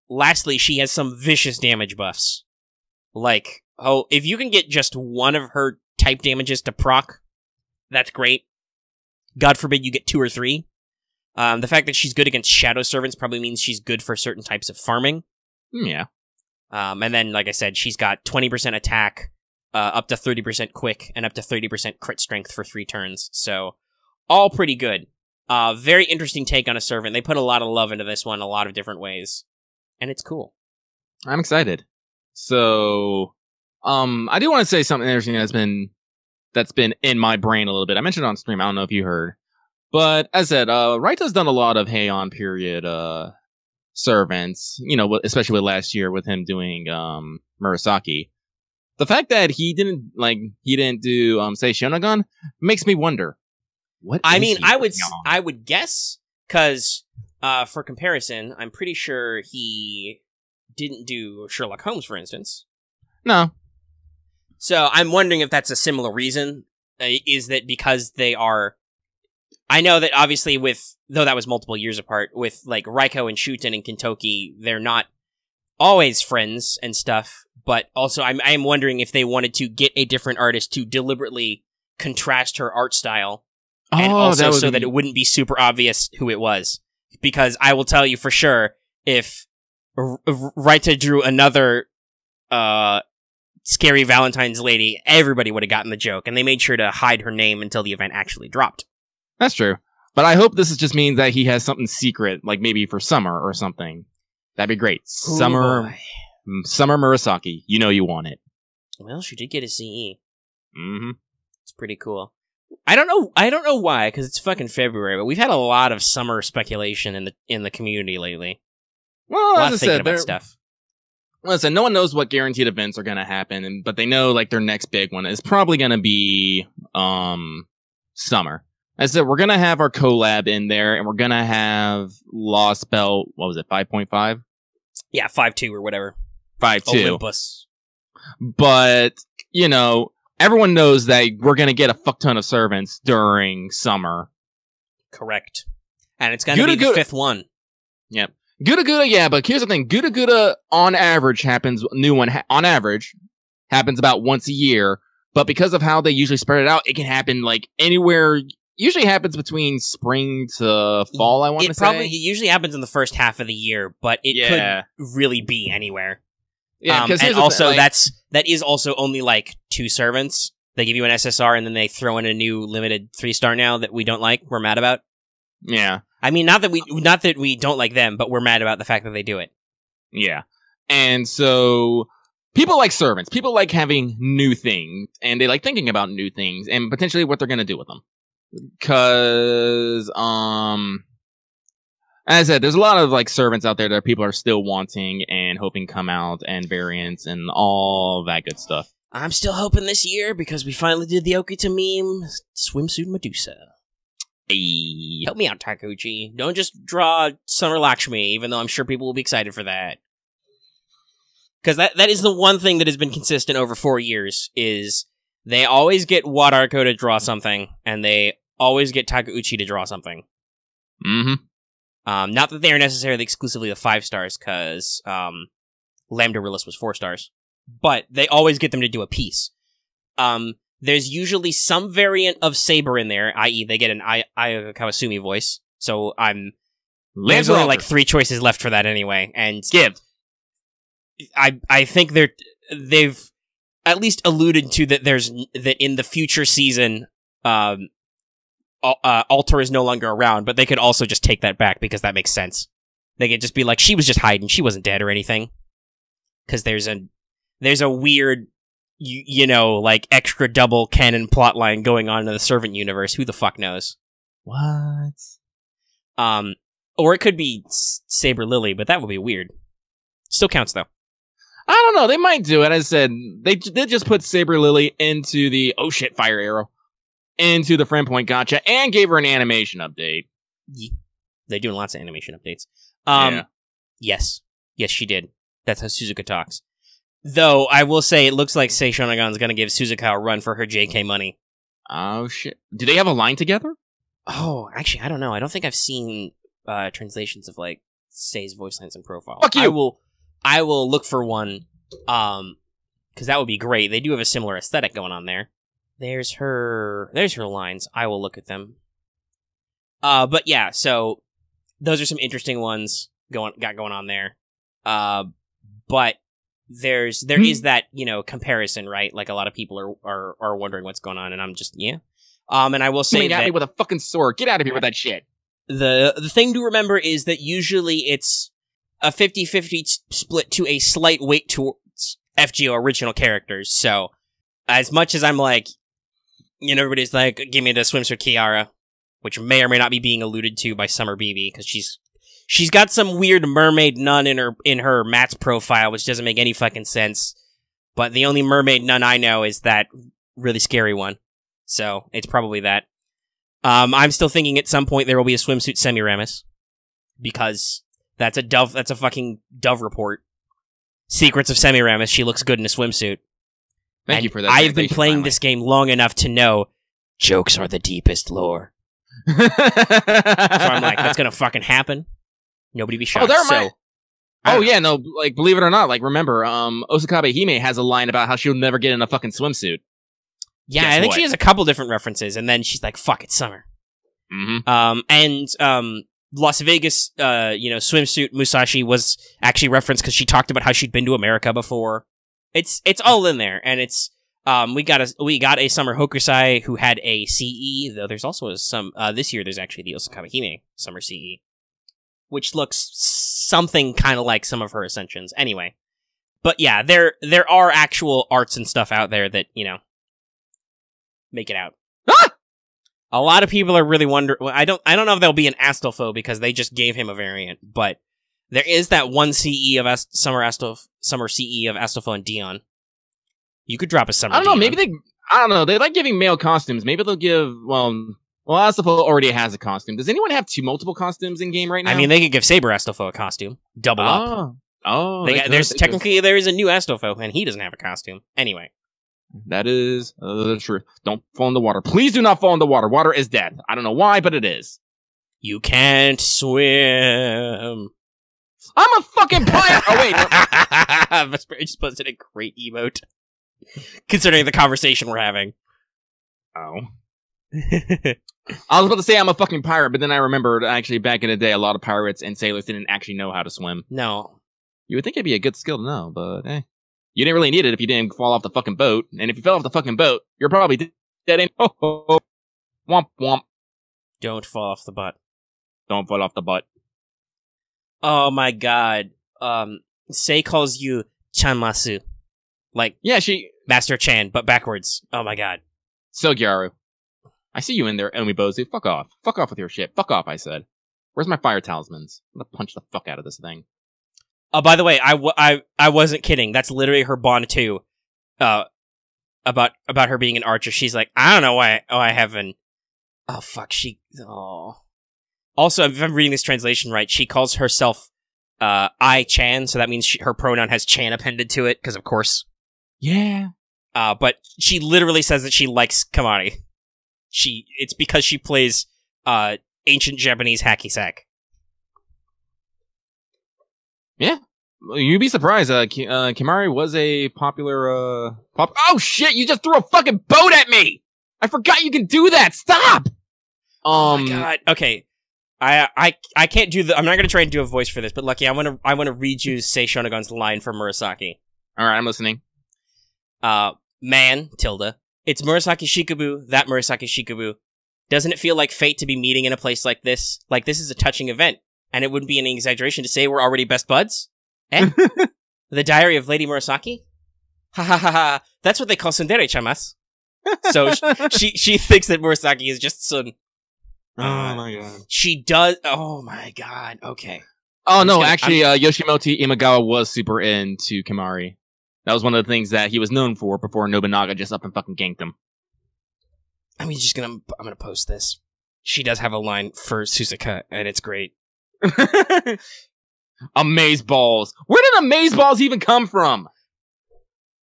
lastly, she has some vicious damage buffs. Like, if you can get just one of her type damages to proc, that's great. God forbid you get 2 or 3. The fact that she's good against Shadow Servants probably means she's good for certain types of farming. Yeah. And then, like I said, she's got 20% attack, up to 30% quick, and up to 30% crit strength for 3 turns. So, all pretty good. Very interesting take on a servant. They put a lot of love into this one, a lot of different ways. And it's cool. I'm excited. So, I do want to say something interesting that's been in my brain a little bit. I mentioned it on stream. I don't know if you heard. But, as I said, Raita's done a lot of Heian period, servants, especially with last year with him doing, Murasaki. The fact that he didn't do, say, Shonagon makes me wonder. I would guess, because, for comparison, I'm pretty sure he didn't do Sherlock Holmes, for instance. No. So, I'm wondering if that's a similar reason. Is that because they are... I know that, obviously, though that was multiple years apart, with, like, Raiko and Shuten and Kintoki, they're not always friends and stuff. But also, I'm wondering if they wanted to get a different artist to deliberately contrast her art style, and also that it wouldn't be super obvious who it was. Because I will tell you for sure, if Raita drew another scary Valentine's lady, everybody would have gotten the joke, and they made sure to hide her name until the event actually dropped. That's true. But I hope this just means that he has something secret, like maybe for summer or something. That'd be great. Summer Murasaki. You want it. Well, she did get a CE. Mm-hmm. It's pretty cool. I don't know why, because it's fucking February, but we've had a lot of summer speculation in the community lately. Well, as I said, about stuff. Listen, no one knows what guaranteed events are going to happen, but they know like their next big one is probably going to be summer. As I said, we're going to have our collab in there, and we're going to have Lost Belt, what was it, 5.5? Yeah, 5.2 or whatever. 5.2. Olympus. But, everyone knows that we're going to get a fuck ton of servants during summer. Correct. And it's going to be the 5th one. Yep. Guda, yeah, but here's the thing. Guda, on average, happens about once a year. But because of how they usually spread it out, it can happen, like, anywhere. Usually happens between spring to fall, I want to say. It usually happens in the first half of the year, but it could really be anywhere. Yeah, and also that is also only like 2 servants. They give you an SSR and then they throw in a new limited 3-star now that we don't like. We're mad about. Yeah, I mean, not that we don't like them, but we're mad about the fact that they do it. Yeah, and so people like servants. People like having new things, and they like thinking about new things and potentially what they're going to do with them. Because, as I said, there's a lot of like servants out there that people are still wanting and hoping come out, and variants and all that good stuff. I'm still hoping this year because we finally did the Okita meme swimsuit Medusa. Hey. Help me out, Takeuchi. Don't just draw Summer Lakshmi, even though I'm sure people will be excited for that. Because that is the one thing that has been consistent over 4 years, is they always get Wadarko to draw something, and they always get Takeuchi to draw something. Mm-hmm. Not that they are necessarily exclusively the 5 stars, because Lambda Realist was 4 stars. But they always get them to do a piece. There's usually some variant of Saber in there, i.e. they get an Aya Kawasumi voice. So there's only like 3 choices left for that anyway. And I think they've at least alluded to that in the future season, Alter is no longer around, but they could also just take that back because that makes sense. They could just be like, she was just hiding, she wasn't dead or anything. Because there's a weird, like extra double canon plotline going on in the servant universe. Who the fuck knows? What? Or it could be Saber Lily, but that would be weird. Still counts, though. I don't know. They might do it. As I said, they just put Saber Lily into the, oh shit, fire arrow, into the friend point gotcha, and gave her an animation update. They're doing lots of animation updates. Yeah. Yes. Yes, she did. That's how Suzuka talks. Though, I will say, it looks like Sei Shonagon's gonna give Suzuka a run for her JK money. Oh shit. Do they have a line together? Oh, actually, I don't know. I don't think I've seen translations of, like, Sei's voice lines and profile. Fuck you! I will look for one, because that would be great. They do have a similar aesthetic going on there. There's her lines. I will look at them. But yeah, so those are some interesting ones going on there. But there is that, comparison, right? Like, a lot of people are wondering what's going on, and I'm just, yeah. And I will say that, me with a fucking sword. Get out of here with that shit. The thing to remember is that usually it's a 50-50 split to a slight weight towards FGO original characters. So, as much as I'm like, everybody's like, give me the swimsuit Kiara, which may or may not be being alluded to by Summer BB, because she's got some weird mermaid nun in her Matt's profile, which doesn't make any fucking sense. But the only mermaid nun I know is that really scary one. So, it's probably that. I'm still thinking at some point there will be a swimsuit Semiramis, because that's a fucking Dove report. Secrets of Semiramis, she looks good in a swimsuit. Thank you for that. I've been playing this game long enough to know jokes are the deepest lore. So I'm like, that's gonna fucking happen. Nobody be shocked. Believe it or not, like, remember, Osakabe Hime has a line about how she'll never get in a fucking swimsuit. Yeah, I think she has a couple different references, and then she's like, fuck, it's summer. Mm-hmm. Las Vegas, swimsuit Musashi was actually referenced because she talked about how she'd been to America before. It's all in there, and it's, we got a summer Hokusai who had a CE, though there's also this year there's actually the Osakabe Hime summer CE, which looks something kind of like some of her Ascensions. Anyway. But yeah, there are actual arts and stuff out there that, make it out. Ah! A lot of people are really wondering. Well, I don't know if there'll be an Astolfo because they just gave him a variant, but there is that one CE of summer CE of Astolfo and Dion. You could drop a summer. I don't know. Dion. I don't know. They like giving male costumes. Maybe they'll give. Well, Astolfo already has a costume. Does anyone have multiple costumes in game right now? I mean, they could give Saber Astolfo a costume. Double up. Oh. There is a new Astolfo, and he doesn't have a costume. Anyway. That is the truth. Don't fall in the water. Please do not fall in the water. Water is death. I don't know why, but it is. You can't swim. I'm a fucking pirate. Oh, wait. Vesperia just posted a great emote. Considering the conversation we're having. Oh. I was about to say I'm a fucking pirate, but then I remembered actually back in the day, a lot of pirates and sailors didn't actually know how to swim. No. You would think it'd be a good skill to know, but you didn't really need it if you didn't fall off the fucking boat. And if you fell off the fucking boat, you're probably dead in. Ho, ho, ho. Womp, womp. Don't fall off the butt. Don't fall off the butt. Oh my god. Sei calls you Chanmasu. Like, yeah, Master Chan, but backwards. Oh my god. So, Gyaru. I see you in there, Umibozu. Fuck off. Fuck off with your shit. Fuck off, I said. Where's my fire talismans? I'm gonna punch the fuck out of this thing. Oh, by the way, I wasn't kidding. That's literally her bond too. About her being an archer. She's like, I don't know why. Oh, I haven't. Oh fuck. Also, if I'm reading this translation right, she calls herself I-Chan, so that means her pronoun has Chan appended to it, because of course. Yeah. But she literally says that she likes Kamari. It's because she plays ancient Japanese hacky sack. Yeah. You'd be surprised. Kimari was a popular, Oh shit, you just threw a fucking boat at me! I forgot you can do that! Stop! Oh my god. Okay. I can't do I'm not gonna try and do a voice for this, but Lucky, I wanna read you Sei Shonagon's line from Murasaki. Alright, I'm listening. Man, tilde. It's Murasaki Shikabu, that Murasaki Shikabu. Doesn't it feel like fate to be meeting in a place like this? Like this is a touching event. And it wouldn't be any exaggeration to say we're already best buds? Eh? The Diary of Lady Murasaki? Ha ha ha ha. That's what they call tsundere chamas. So she thinks that Murasaki is just some Oh my god. She does. Oh my god. Okay. Oh no, actually, Yoshimoto Imagawa was super into Kimari. That was one of the things that he was known for before Nobunaga just up and fucking ganked him. I'm gonna post this. She does have a line for Suzuka, and it's great. Amazeballs. Where did Amazeballs even come from?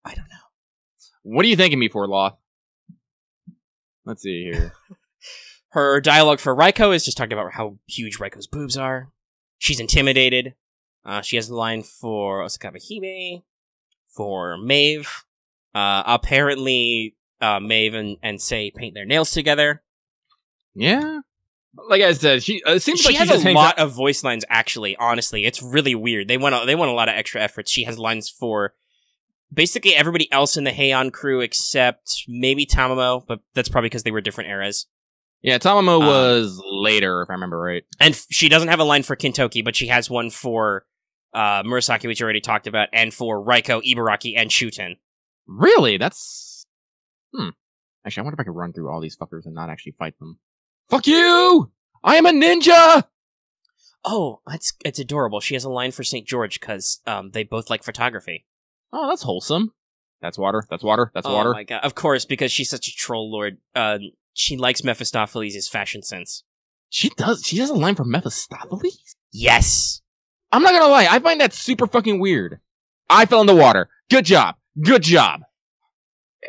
I don't know. What are you thanking me for, Loth? Let's see here. Her dialogue for Raiko is just talking about how huge Raiko's boobs are. She's intimidated. She has a line for Osakawa Hime, for Maeve. Apparently, Maeve and Sei paint their nails together. Yeah. Like I said, it seems like she has a lot of voice lines, actually, honestly. It's really weird. They want a lot of extra efforts. She has lines for basically everybody else in the Heian crew except maybe Tamamo, but that's probably because they were different eras. Yeah, Tamamo was later, if I remember right. And she doesn't have a line for Kintoki, but she has one for Murasaki, which you already talked about, and for Raiko, Ibaraki, and Shuten. Really? That's... Actually, I wonder if I could run through all these fuckers and not actually fight them. Fuck you! I am a ninja! Oh, it's adorable. She has a line for St. George, because they both like photography. Oh, that's wholesome. That's water. That's water. That's water. Oh my god. Of course, because she's such a troll lord. She likes Mephistopheles' fashion sense. She does? She has a line for Mephistopheles? Yes! I'm not gonna lie, I find that super fucking weird. I fell in the water. Good job. Good job.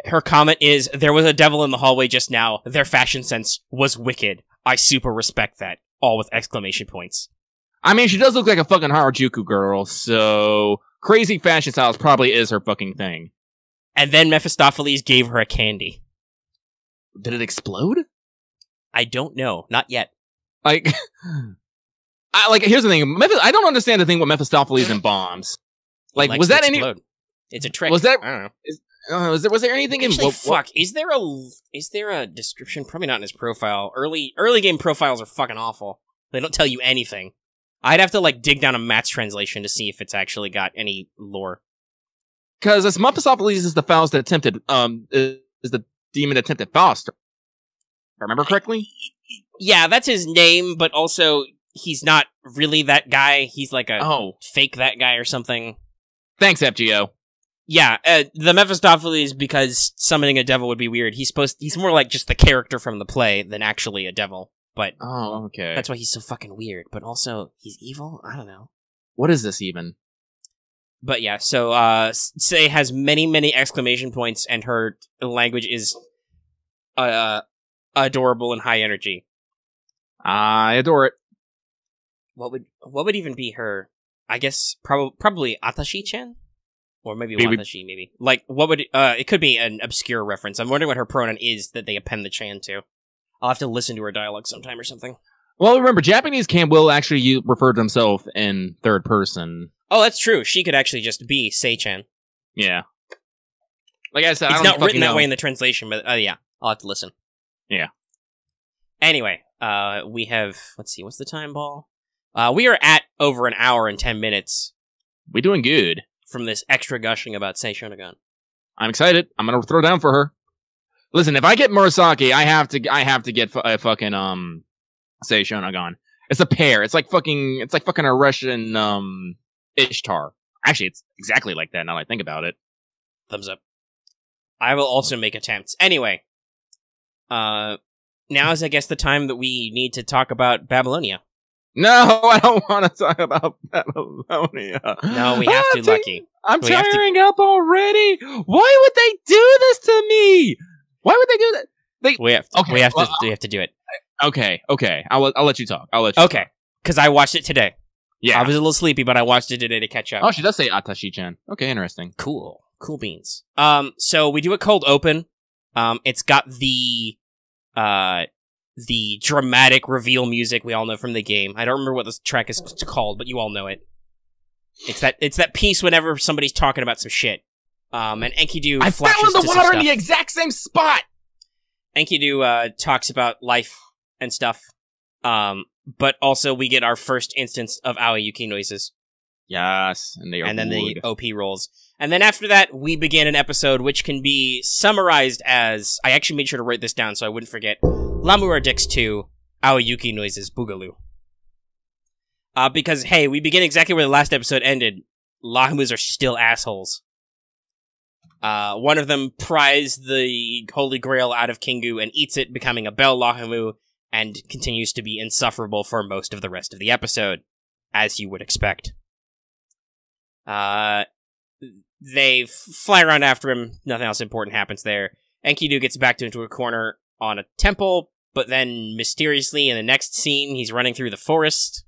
Her comment is, there was a devil in the hallway just now. Their fashion sense was wicked. I super respect that. All with exclamation points. I mean, she does look like a fucking Harajuku girl, so... Crazy fashion styles probably is her fucking thing. And then Mephistopheles gave her a candy. Did it explode? I don't know. Not yet. Like... here's the thing. I don't understand the thing with Mephistopheles and bombs. Like, was that any... It's a trick. Was that... I don't know. Was there anything Actually, in... fuck. Is there a description? Probably not in his profile. Early game profiles are fucking awful. They don't tell you anything. I'd have to, dig down a Matt's translation to see if it's actually got any lore. Because as Mephistopheles is the Faust that attempted, is the demon that attempted Faust. If I remember correctly? Yeah, that's his name, but also, he's not really that guy. He's like a fake that guy or something. Thanks, FGO. Yeah, the Mephistopheles, because summoning a devil would be weird. He's more like just the character from the play than actually a devil. But okay. That's why he's so fucking weird. But also, he's evil? I don't know. What is this even? But yeah, so Sei has many, many exclamation points, and her language is adorable and high energy. I adore it. What would even be her? I guess probably Atashi-chan? Or maybe Watashi, maybe. Like, what would... it could be an obscure reference. I'm wondering what her pronoun is that they append the chan to. I'll have to listen to her dialogue sometime or something. Well, remember, Japanese will actually refer to himself in third person. Oh, that's true. She could actually just be Sei-chan. Yeah. Like I said, it's not written that way in the translation, but yeah, I'll have to listen. Yeah. Anyway, we have... Let's see, what's the time, Ball? We are at over an hour and 10 minutes. We're doing good. From this extra gushing about Sei Shonagon. I'm excited. I'm gonna throw down for her. Listen, if I get Murasaki, I have to get a fucking Sei Shonagon. It's a pair. It's like fucking a Russian Ishtar. Actually, it's exactly like that now that I think about it. Thumbs up. I will also make attempts. Anyway, now is I guess the time that we need to talk about Babylonia. No, I don't want to talk about Babylonia. No, we have to, Lucky. I'm tiring up already. Why would they do this to me? Why would they do that? We have to do it. Okay. I'll let you talk. Okay, because I watched it today. Yeah. I was a little sleepy, but I watched it today to catch up. Oh, she does say Atashi-chan. Okay, interesting. Cool beans. So we do a cold open. It's got the dramatic reveal music we all know from the game. I don't remember what this track is called, but you all know it. It's that piece whenever somebody's talking about some shit. And Enkidu I fell in the water in the exact same spot! Enkidu talks about life and stuff. But also we get our first instance of Aoyuki noises. Yes, and they are then the OP rolls. And then after that, we begin an episode which can be summarized as... I actually made sure to write this down so I wouldn't forget. Lamura Dix 2, Aoyuki noises boogaloo. Because, hey, we begin exactly where the last episode ended. Lahamus are still assholes. One of them pries the Holy Grail out of Kingu and eats it, becoming a Bell Lahamu, and continues to be insufferable for most of the rest of the episode, as you would expect. They fly around after him, nothing else important happens there. Enkidu gets backed into a corner on a temple, but then mysteriously in the next scene, he's running through the forest.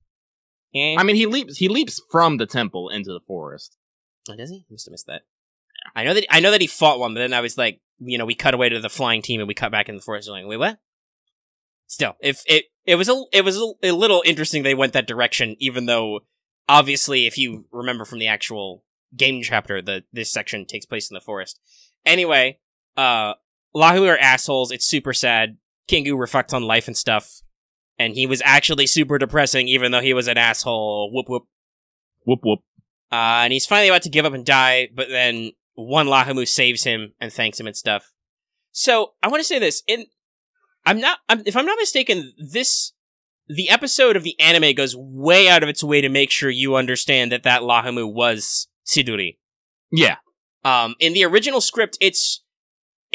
I mean, he leaps from the temple into the forest. Oh, does he? I must have missed that. I know that he fought one, but then I was like, we cut away to the flying team and we cut back in the forest. Like, wait, what? Still, if it was a little interesting they went that direction, even though obviously, if you remember from the actual game chapter, this section takes place in the forest. Anyway, Lahu are assholes. It's super sad. Kingu reflects on life and stuff, and he was actually super depressing, even though he was an asshole. Whoop whoop. Whoop whoop. And he's finally about to give up and die, but then one Lahamu saves him and thanks him and stuff. So I want to say this: if I'm not mistaken, the episode of the anime goes way out of its way to make sure you understand that Lahamu was Siduri. Yeah. In the original script, it's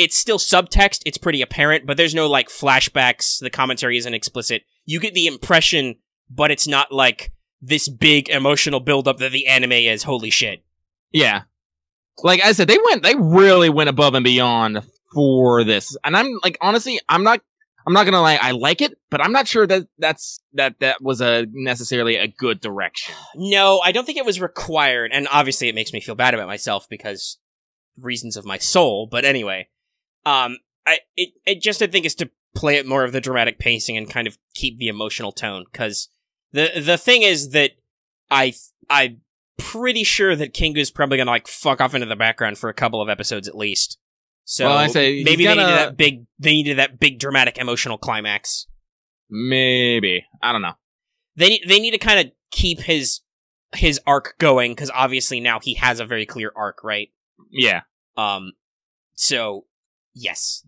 still subtext. It's pretty apparent, but there's no like flashbacks. The commentary isn't explicit. You get the impression, but it's not like this big emotional buildup that the anime is. Holy shit. Yeah. Like I said, they really went above and beyond for this. And I'm like, honestly, I'm not gonna lie, I like it, but I'm not sure that was necessarily a good direction. No, I don't think it was required, and obviously it makes me feel bad about myself because reasons of my soul, but anyway. I think is to play it more of the dramatic pacing and kind of keep the emotional tone, because the thing is that I'm pretty sure that Kingu's probably gonna like fuck off into the background for a couple of episodes at least. So well, I say maybe they needed that big dramatic emotional climax. Maybe. I don't know. They need to kind of keep his arc going, because obviously now he has a very clear arc, right? Yeah. So yes,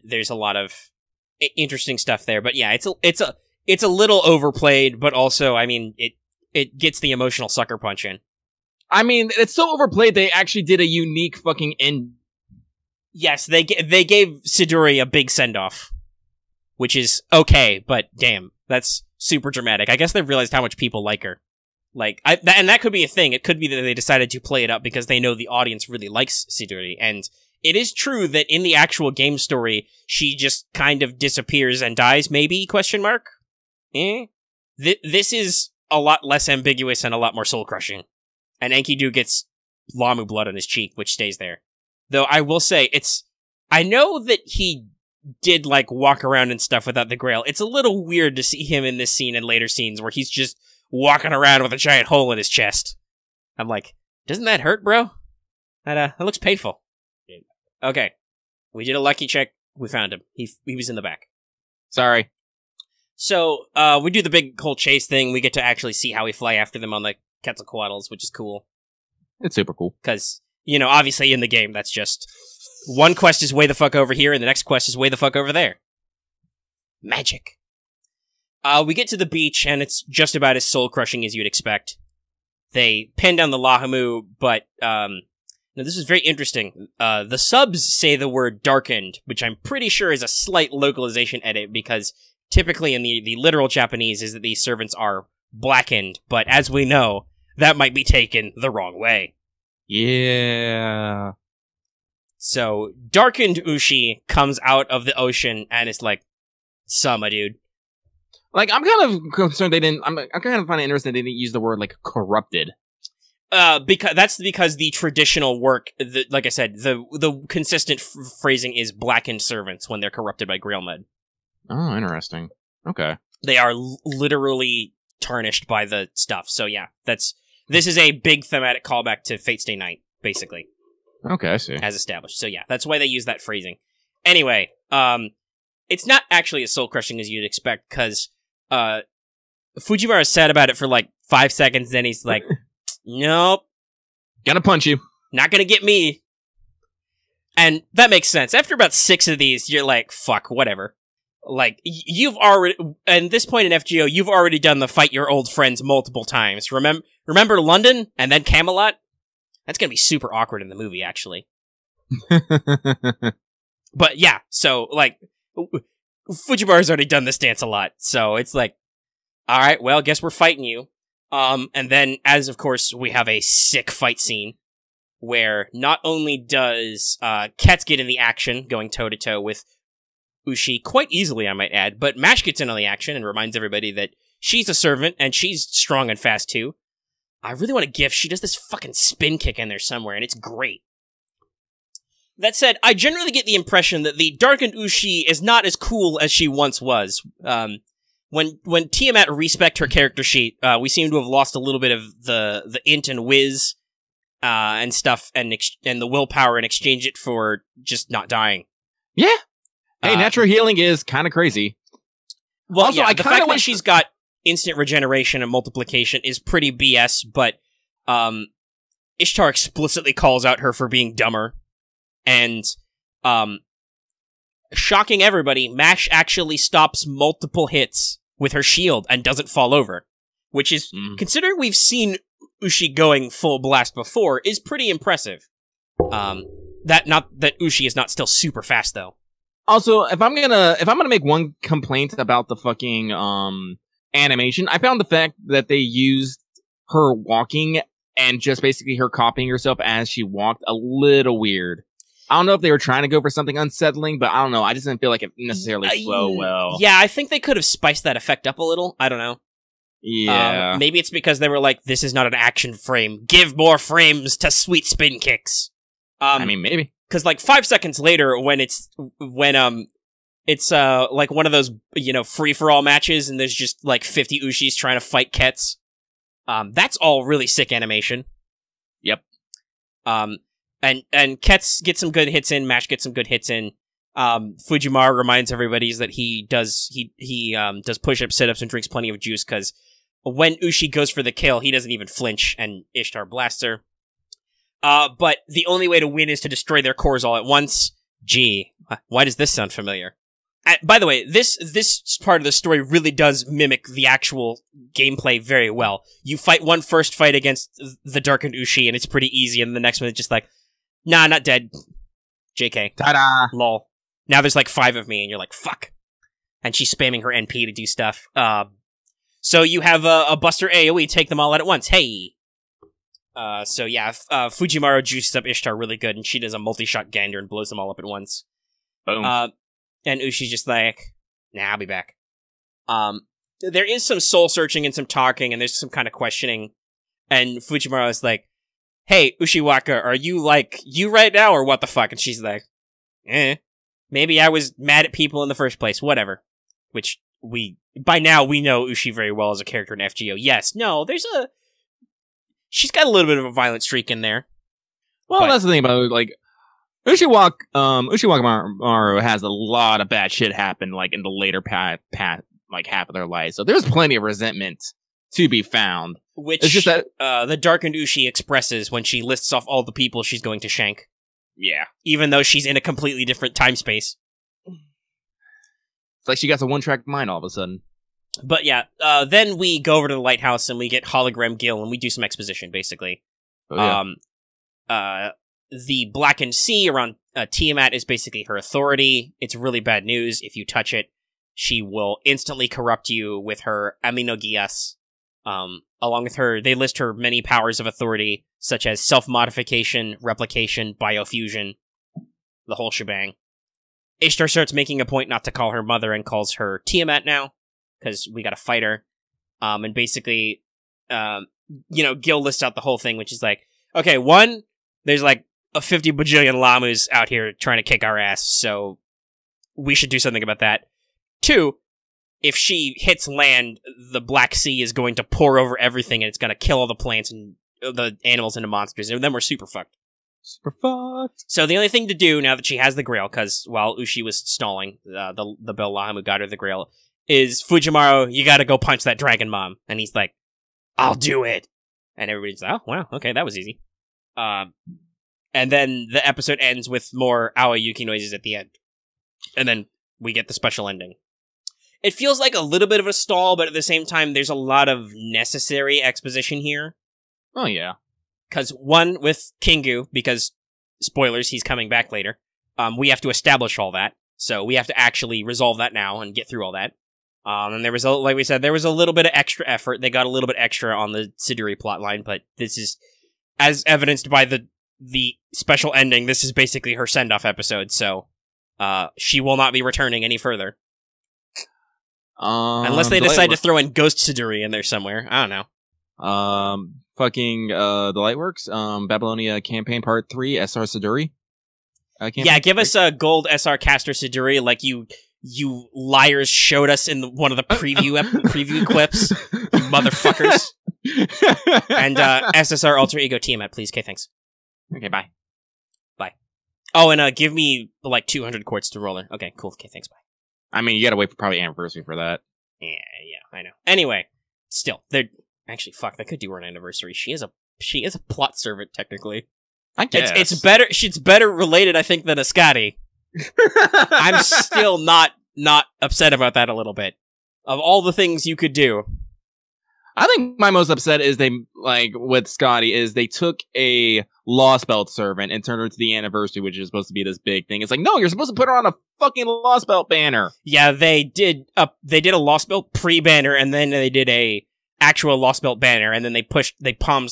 there's a lot of interesting stuff there, but yeah, it's a little overplayed, but also, I mean, it gets the emotional sucker punch in. I mean, it's so overplayed they actually did a unique fucking end. Yes, they gave Siduri a big send-off, which is okay, but damn, that's super dramatic. I guess they've realized how much people like her. Like, and that could be a thing. It could be that they decided to play it up because they know the audience really likes Siduri, and it is true that in the actual game story, she just kind of disappears and dies, maybe, ? This is a lot less ambiguous and a lot more soul-crushing. And Enkidu gets Lamu blood on his cheek, which stays there. Though I will say, I know that he did, like, walk around and stuff without the Grail. It's a little weird to see him in this scene and later scenes where he's just walking around with a giant hole in his chest. I'm like, doesn't that hurt, bro? That looks painful. Okay. We did a lucky check. We found him. He was in the back. Sorry. So, we do the big whole chase thing. We get to actually see how we fly after them on the Quetzalcoatl's, which is cool. It's super cool. Because, obviously in the game, that's just one quest is way the fuck over here, and the next quest is way the fuck over there. Magic. We get to the beach, and it's just about as soul-crushing as you'd expect. They pin down the Lahamu, but, now this is very interesting. The subs say the word darkened, which I'm pretty sure is a slight localization edit, because typically in the literal Japanese is that these servants are blackened, but as we know, that might be taken the wrong way. Yeah. So, darkened Ushi comes out of the ocean and is like, "Sama, dude." Like, I'm kind of concerned I'm kind of finding it interesting they didn't use the word, like, corrupted. Because the traditional work, like I said, the consistent phrasing is blackened servants when they're corrupted by Grailmed. Oh, interesting. Okay. They are literally tarnished by the stuff. So yeah, this is a big thematic callback to Fate Stay Night, basically. Okay, I see. As established. So yeah, that's why they use that phrasing. Anyway, it's not actually as soul-crushing as you'd expect, because Fujiwara's sad about it for like 5 seconds, then he's like, nope. Gonna punch you. Not gonna get me. And that makes sense. After about 6 of these, you're like, fuck, whatever. Like, you've already, at this point in FGO, you've already done the fight your old friends multiple times. Remember London and then Camelot? That's gonna be super awkward in the movie, actually. But yeah, so, like, Fujiwara's already done this dance a lot, so it's like, alright, well, guess we're fighting you. And then, as of course, we have a sick fight scene, where not only does, Kets get in the action, going toe-to-toe with Ushi quite easily, I might add, but Mash gets in on the action and reminds everybody that she's a servant, and she's strong and fast too. I really want to gif, she does this fucking spin kick in there somewhere, and it's great. That said, I generally get the impression that the darkened Ushi is not as cool as she once was. When Tiamat respect her character sheet, we seem to have lost a little bit of the int and whiz, and stuff, and the willpower, and exchange it for just not dying. Yeah. Hey, natural healing is kind of crazy. Well, also, yeah, the fact that she's got instant regeneration and multiplication is pretty BS, but Ishtar explicitly calls out her for being dumber. And, shocking everybody, Mash actually stops multiple hits with her shield and doesn't fall over. Which is, considering we've seen Ushi going full blast before, is pretty impressive. That Ushi is not still super fast, though. Also, if I'm gonna make one complaint about the fucking animation, I found the fact that they used her walking and just basically her copying herself as she walked a little weird. I don't know if they were trying to go for something unsettling, but I don't know. I just didn't feel like it necessarily flowed well. Yeah, I think they could have spiced that effect up a little. I don't know. Yeah. Maybe it's because they were like, this is not an action frame. Give more frames to sweet spin kicks. I mean, maybe. Because, like, 5 seconds later, when it's like one of those, free-for-all matches, and there's just, like, 50 Ushis trying to fight Kets, that's all really sick animation. Yep. And Kets get some good hits in, Mash gets some good hits in. Fujiwara reminds everybody that he does push-ups, sit-ups, and drinks plenty of juice, because when Ushi goes for the kill, he doesn't even flinch, and Ishtar blasts her. But the only way to win is to destroy their cores all at once. Gee, why does this sound familiar? By the way, this part of the story really does mimic the actual gameplay very well. You fight one first fight against the Darkened Ushi, and it's pretty easy, and the next one is just like, nah, not dead. JK. Ta-da! Lol. Now there's like 5 of me, and you're like, fuck. And she's spamming her NP to do stuff. So you have a Buster AoE, take them all out at once. Hey! So yeah, Fujiwara juices up Ishtar really good, and she does a multi-shot gander and blows them all up at once. Boom. And Ushi's just like, nah, I'll be back. There is some soul-searching and some talking, and there's some kind of questioning, and Fujiwara's like, hey, Ushiwaka, are you like, you right now, or what the fuck? And she's like, maybe I was mad at people in the first place, whatever. Which, by now, we know Ushi very well as a character in FGO. Yes, no, she's got a little bit of a violent streak in there. Well, that's the thing about it, like, Ushiwaka has a lot of bad shit happen, like, in the later like, half of their life. So there's plenty of resentment to be found. Which, it's just that, the Darkened Ushi expresses when she lists off all the people she's going to shank. Yeah. Even though she's in a completely different time space. It's like she got a one-track mind all of a sudden. But yeah, then we go over to the lighthouse and we get Hologram Gil and we do some exposition, basically. Oh, yeah. The blackened sea around Tiamat is basically her authority. It's really bad news. If you touch it, she will instantly corrupt you with her Aminogias. Along with her, they list her many powers of authority, such as self-modification, replication, biofusion, the whole shebang. Ishtar starts making a point not to call her mother and calls her Tiamat now, because we gotta fight her. And basically, Gil lists out the whole thing, which is like, okay, 1, there's like a 50 bajillion Lamus out here trying to kick our ass, so we should do something about that. 2, if she hits land, the Black Sea is going to pour over everything, and it's gonna kill all the plants and the animals into monsters, and then we're super fucked. Super fucked. So the only thing to do, now that she has the Grail, because, while Ushi was stalling, the Bell Lahamu got her the Grail, is, Fujiwara, you gotta go punch that Dragon Mom. And he's like, I'll do it! And everybody's like, oh, wow, okay, that was easy. And then the episode ends with more Aoi Yuki noises at the end. And then we get the special ending. it feels like a little bit of a stall, but at the same time, there's a lot of necessary exposition here. Oh, yeah. Because one, with Kingu, because, spoilers, he's coming back later, we have to establish all that. So we have to actually resolve that now and get through all that. And there was, like we said, there was a little bit of extra effort. They got a little bit extra on the Siduri plotline, but this is, as evidenced by the special ending, this is basically her send-off episode, so she will not be returning any further. Unless they decide to throw in Ghost Siduri in there somewhere. I don't know. The Lightworks, Babylonia Campaign Part 3, SR Siduri. Yeah, give us a gold SR Caster Siduri like you liars showed us in one of the preview clips, you motherfuckers. And SSR Alter Ego Tiamat, please. Okay, thanks. Okay, bye. Bye. Oh, and give me, like, 200 quartz to roller. Okay, cool. Okay, thanks, bye. I mean, you gotta wait for probably anniversary for that. Yeah, I know. Anyway, still, they're... Actually, fuck, they could do her an anniversary. She is a plot servant, technically. I guess. It's better related, I think, than a Scotty. I'm still not upset about that a little bit. Of all the things you could do. I think my most upset is with Scotty is they took a Lost Belt servant and turned her into the anniversary, which is supposed to be this big thing. It's like, no, you're supposed to put her on a fucking Lost Belt banner. Yeah, they did a Lost Belt pre-banner, and then they did a actual Lost Belt banner, and then they palmed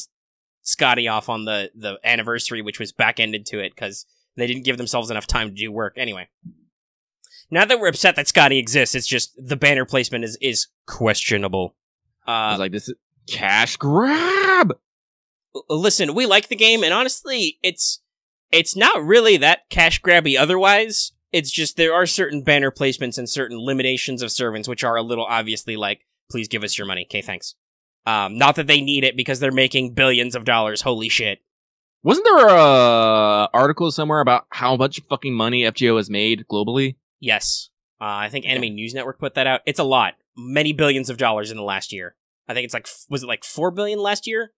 Scotty off on the anniversary, which was back-ended to it, because they didn't give themselves enough time to do work. Anyway. Now that we're upset that Scotty exists, it's just the banner placement is questionable. I was like, this is cash grab! Listen, we like the game, and honestly, it's not really that cash grabby otherwise. It's just there are certain banner placements and certain limitations of servants which are a little obviously like, please give us your money. Okay, thanks. Not that they need it because they're making billions of dollars. Holy shit. Wasn't there a article somewhere about how much fucking money FGO has made globally? Yes. I think Anime News Network put that out. It's a lot. Many billions of dollars in the last year. I think it's like, was it like 4 billion last year?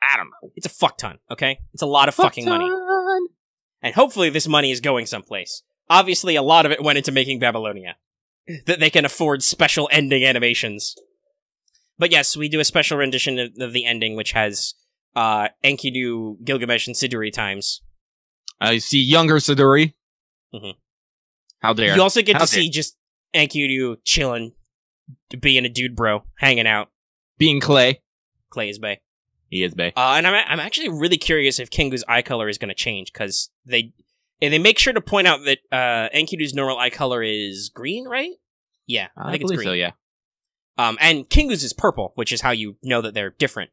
I don't know. It's a fuck ton, okay? It's a lot of fucking money. And hopefully this money is going someplace. Obviously, a lot of it went into making Babylonia. That they can afford special ending animations. But yes, we do a special rendition of the ending, which has Enkidu, Gilgamesh, and Siduri times. I see younger Siduri. Mm-hmm. How dare. You also get to see just Enkidu chilling, being a dude bro, hanging out. Being Clay. Clay is bae. He is bae. And I'm actually really curious if Kingu's eye color is going to change, because they make sure to point out that Enkidu's normal eye color is green, right? Yeah, I think it's green. So, yeah. And Kingu's is purple, which is how you know that they're different.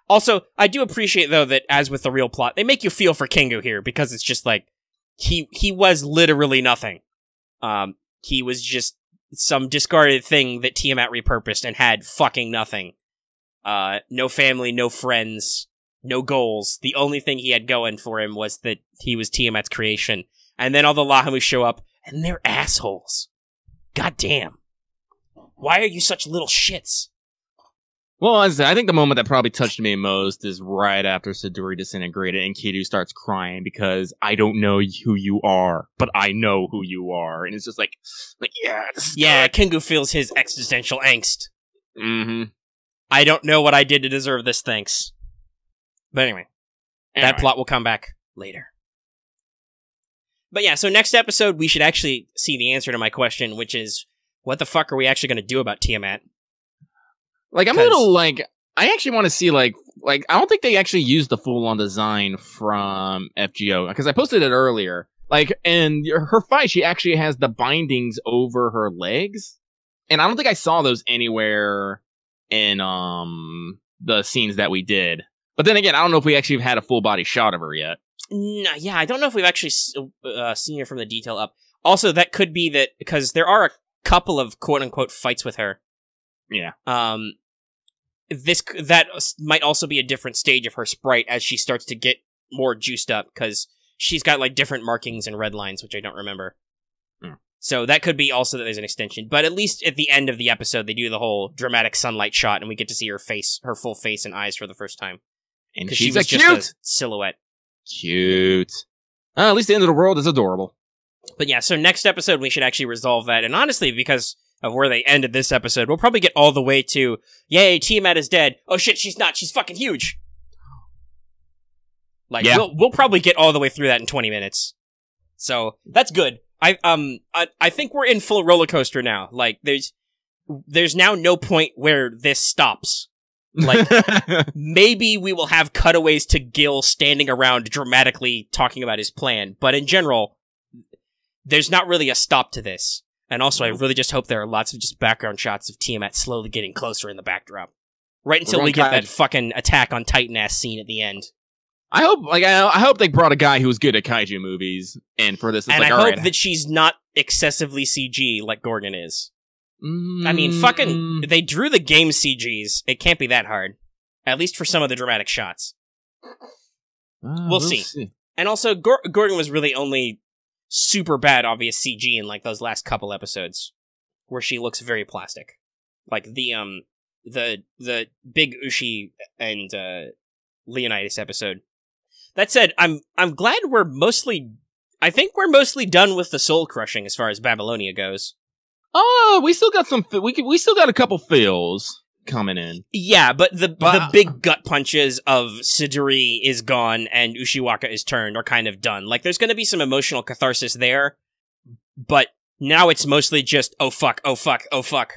Also, I do appreciate, though, that as with the real plot, they make you feel for Kingu here, because it's just like, he was literally nothing. He was just some discarded thing that Tiamat repurposed and had fucking nothing. No family, no friends, no goals. The only thing he had going for him was that he was Tiamat's creation. And then all the Lahamu show up, and they're assholes. God damn. Why are you such little shits? Well, I think the moment that probably touched me most is right after Siduri disintegrated and Kidu starts crying because I don't know who you are, but I know who you are. And it's just like yeah, this is good. Kingu feels his existential angst. Mm-hmm. I don't know what I did to deserve this, thanks. But anyway, that plot will come back later. But yeah, so next episode, we should actually see the answer to my question, which is, what the fuck are we actually going to do about Tiamat? Like, I'm a little, like, I actually want to see, like, I don't think they actually used the full-on design from FGO, because I posted it earlier. Like, and her fight, she actually has the bindings over her legs, and I don't think I saw those anywhere in, the scenes that we did. But then again, I don't know if we actually had a full-body shot of her yet. No, yeah, I don't know if we've actually seen her from the detail up. Also, that could be that, because there are a couple of quote-unquote fights with her. Yeah. That might also be a different stage of her sprite as she starts to get more juiced up, because she's got, like, different markings and red lines, which I don't remember. So that could be also that there's an extension. But at least at the end of the episode, they do the whole dramatic sunlight shot, and we get to see her face, her full face and eyes for the first time. And she's just a silhouette. Cute. At least the end of the world is adorable. But yeah, so next episode, we should actually resolve that. And honestly, because of where they ended this episode. We'll probably get all the way to, yay, Tiamat is dead. Oh shit, she's not. She's fucking huge. Like, Yeah. we'll probably get all the way through that in 20 minutes. So, that's good. I think we're in full roller coaster now. Like, there's now no point where this stops. Like, maybe we will have cutaways to Gil standing around dramatically talking about his plan, but in general, there's not really a stop to this. And also, I really just hope there are lots of just background shots of Tiamat slowly getting closer in the backdrop. Right until we get that fucking attack on Titan-ass scene at the end. I hope they brought a guy who was good at kaiju movies, and for this, it's and like, I all hope right. that she's not excessively CG like Gorgon is. I mean, Mm. they drew the game CGs. It can't be that hard. At least for some of the dramatic shots. We'll see. And also, Gorgon was really only super bad obvious CG in like those last couple episodes, where she looks very plastic. Like the big Ushi and Leonidas episode. That said, I'm glad I think we're mostly done with the soul crushing as far as Babylonia goes. Oh, we still got we still got a couple fills coming in. Yeah, but the big gut punches of Siduri is gone and Ushiwaka is turned are kind of done. Like, there's going to be some emotional catharsis there, but now it's mostly just, oh fuck, oh fuck, oh fuck.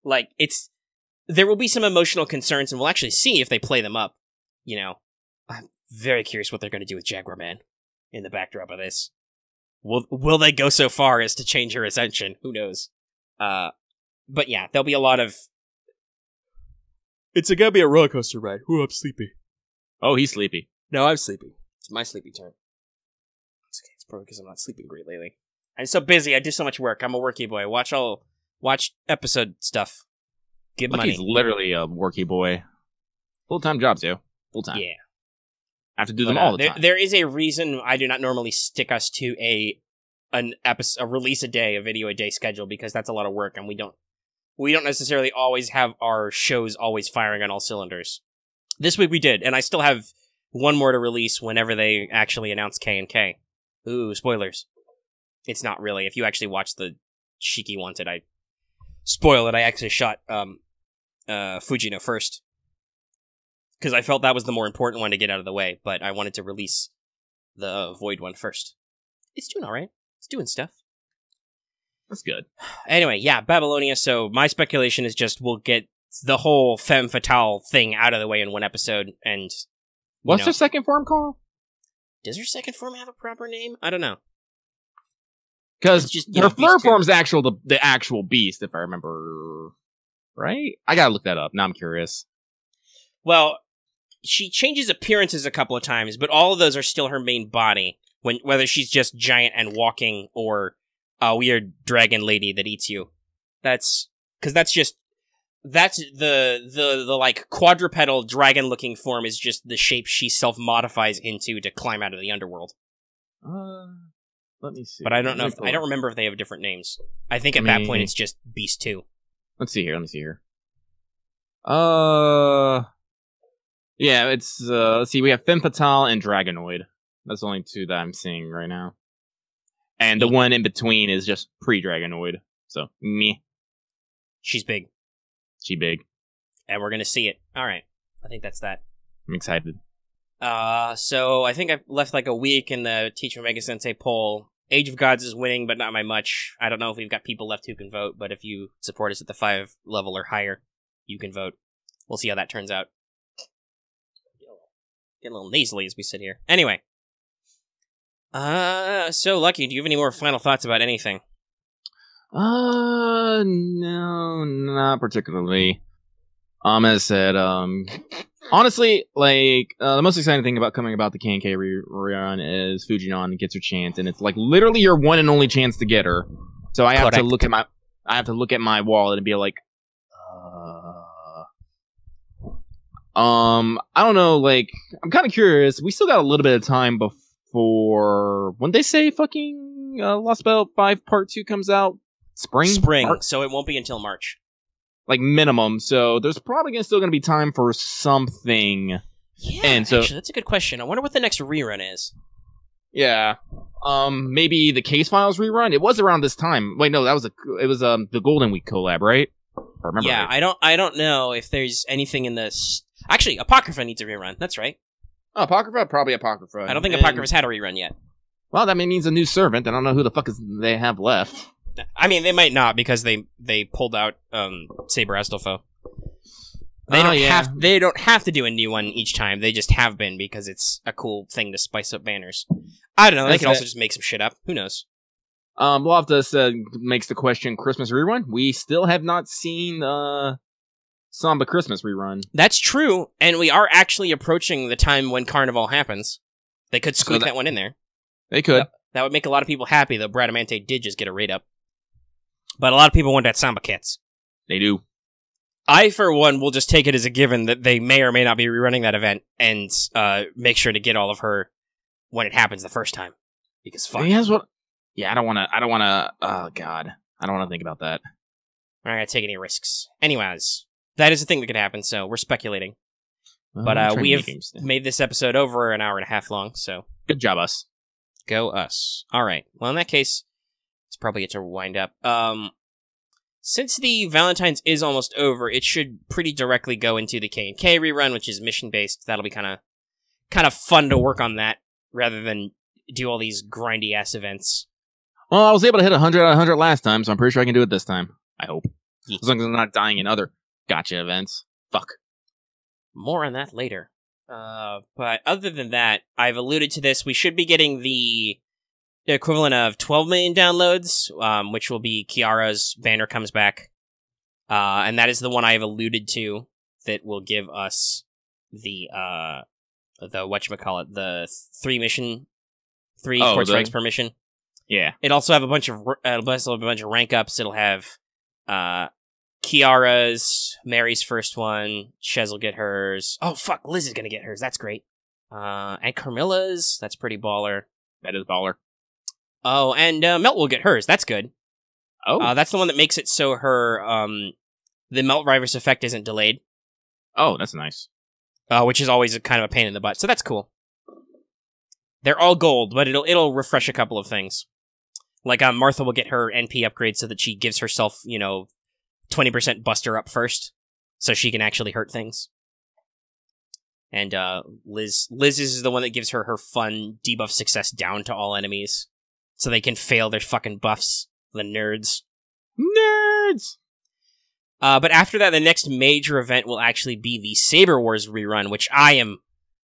Like, there will be some emotional concerns, and we'll actually see if they play them up. You know, I'm very curious what they're going to do with Jaguar Man in the backdrop of this. Will they go so far as to change her ascension? Who knows? But yeah, there'll be a lot of... It's gonna be a roller coaster ride. Ooh, I'm sleepy. Oh, he's sleepy. No, I'm sleepy. It's my sleepy turn. It's okay. It's probably because I'm not sleeping great lately. I'm so busy. I do so much work. I'm a worky boy. Watch episode stuff. Give money. He's literally a worky boy. Full-time job, too. Full-time. Yeah. I have to do them all the time. There is a reason I do not normally stick us to a release a day, a video a day schedule, because that's a lot of work, and we don't necessarily always have our shows always firing on all cylinders. This week we did, and I still have one more to release whenever they actually announce K&K. Ooh, spoilers. It's not really. If you actually watch the Shiki Wanted, I spoil it. I actually shot Fujino first, because I felt that was the more important one to get out of the way, but I wanted to release the Void one first. It's doing alright. It's doing stuff. That's good. Anyway, yeah, Babylonia, so my speculation is just we'll get the whole femme fatale thing out of the way in one episode, and... What's her second form called? Does her second form have a proper name? I don't know. Because her third form's the actual beast, if I remember right? I gotta look that up. Now I'm curious. Well, she changes appearances a couple of times, but all of those are still her main body, whether she's just giant and walking, or a weird dragon lady that eats you. That's the like quadrupedal dragon looking form is just the shape she self-modifies into to climb out of the underworld. Let me see. But I don't know I don't remember if they have different names. I think at that point it's just Beast 2. Let's see here. Yeah, it's let's see, we have Femme Fatale and Dragonoid. That's the only two that I'm seeing right now. And the one in between is just pre-Dragonoid. So, meh. She's big. She big. And we're gonna see it. Alright. I think that's that. I'm excited. So I think I've left like a week in the Teacher Mega Sensei poll. Age of Gods is winning, but not by much. I don't know if we've got people left who can vote, but if you support us at the 5 level or higher, you can vote. We'll see how that turns out. Getting a little nasally as we sit here. Anyway. So Lucky, do you have any more final thoughts about anything? No, not particularly. As I said, honestly, like, the most exciting thing about coming about the K&K rerun is Fujinon gets her chance, and it's like literally your one and only chance to get her. So I have to look at my wallet and be like, I don't know, like, I'm kind of curious. We still got a little bit of time before, when they say fucking Lost Belt 5 Part 2 comes out? Spring, so it won't be until March. Like, minimum, so there's probably still gonna be time for something. Yeah, and so, actually, that's a good question. I wonder what the next rerun is. Yeah. maybe the Case Files rerun. It was around this time. Wait, no, it was the Golden Week collab, right? If I remember. Yeah, right. I don't know if there's anything in this. Actually, Apocrypha needs a rerun. That's right. Oh, Apocrypha, probably Apocrypha. I don't think Apocrypha's had a rerun yet. Well, that means a new servant. I don't know who the fuck they have left. I mean, they might not because they pulled out Saber Astolfo. They don't have to do a new one each time. They just have been because it's a cool thing to spice up banners. I don't know. They can also just make some shit up. Who knows? Loftus makes the question: Christmas rerun? We still have not seen Samba Christmas rerun. That's true, and we are actually approaching the time when Carnival happens. They could squeak that one in there. They could. That would make a lot of people happy. Though Bradamante did just get a rate up, but a lot of people want that Samba kits. They do. I, for one, will just take it as a given that they may or may not be rerunning that event and make sure to get all of her when it happens the first time. Because fuck. Yeah, I don't want to, oh god. I don't want to think about that. I'm not going to take any risks. Anyways, that is a thing that could happen, so we're speculating. But we have made this episode over an hour and a half long, so. Good job, us. Go us. Alright, well in that case, it's probably get to wind up. Since the Valentines is almost over, it should pretty directly go into the K&K rerun, which is mission-based. That'll be kind of fun to work on that, rather than do all these grindy-ass events. Well, I was able to hit 100 out of 100 last time, so I'm pretty sure I can do it this time. I hope. Yeah. As long as I'm not dying in other gotcha events. Fuck. More on that later. But other than that, I've alluded to this. We should be getting the equivalent of 12 million downloads, which will be Kiara's banner comes back. And that is the one I've alluded to that will give us the whatchamacallit, the 3 court strikes per mission. Yeah. It'll also have a bunch of rank ups. It'll have Kiara's, Mary's first one, Chez will get hers. Oh fuck, Liz is gonna get hers. That's great. And Carmilla's. That's pretty baller. That is baller. Oh, and Melt will get hers. That's good. Oh. That's the one that makes it so her the Melt Virus effect isn't delayed. Oh, that's nice. Which is always kind of a pain in the butt. So that's cool. They're all gold, but it'll refresh a couple of things. Like Martha will get her NP upgrade so that she gives herself, 20% buster up first, so she can actually hurt things. And Liz is the one that gives her fun debuff success down to all enemies, so they can fail their fucking buffs. The nerds. Nerds! But after that, the next major event will actually be the Saber Wars rerun, which I am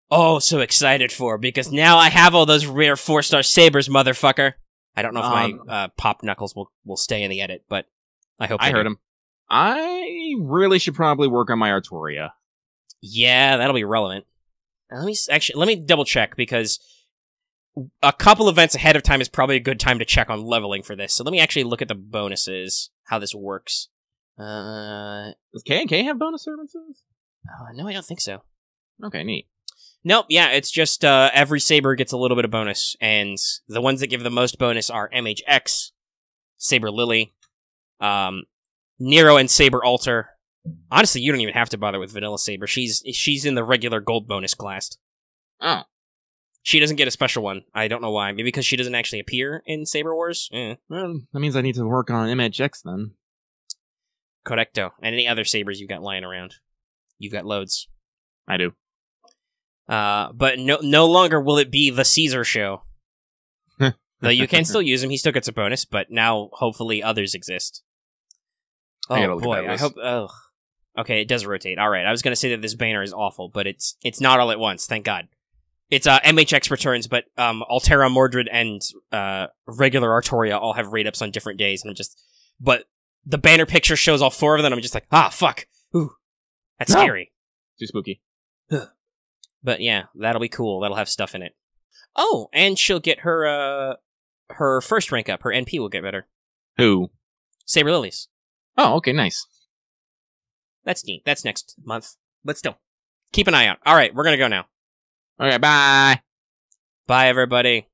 so excited for, because now I have all those rare 4-star sabers, motherfucker. I don't know if my Pop Knuckles will stay in the edit, but I hope I heard him. I really should probably work on my Artoria. Yeah, that'll be relevant. Let me double check, because a couple events ahead of time is probably a good time to check on leveling for this. So let me actually look at the bonuses, how this works. Does K&K have bonus services? No, I don't think so. Okay, neat. Nope, yeah, it's just every Saber gets a little bit of bonus, and the ones that give the most bonus are MHX, Saber Lily, Nero and Saber Alter. Honestly, you don't even have to bother with Vanilla Saber. She's in the regular gold bonus class. Oh. She doesn't get a special one. I don't know why. Maybe because she doesn't actually appear in Saber Wars? Well, that means I need to work on MHX then. Correcto. And any other Sabers you've got lying around. You've got loads. I do. But no longer will it be the Caesar show. Though you can still use him. He still gets a bonus, but now hopefully others exist. Oh boy, I hope... Ugh. Okay, it does rotate. Alright, I was going to say that this banner is awful, but it's not all at once, thank God. It's MHX returns, but Altera, Mordred, and regular Artoria all have rate-ups on different days, and but the banner picture shows all 4 of them, and I'm just like, fuck. Ooh, that's scary. Too spooky. But yeah, that'll be cool. That'll have stuff in it. Oh, and she'll get her first rank up. Her NP will get better. Who? Saber Lilies. Oh, okay, nice. That's neat. That's next month. But still, keep an eye out. All right, we're going to go now. Okay, bye. Bye, everybody.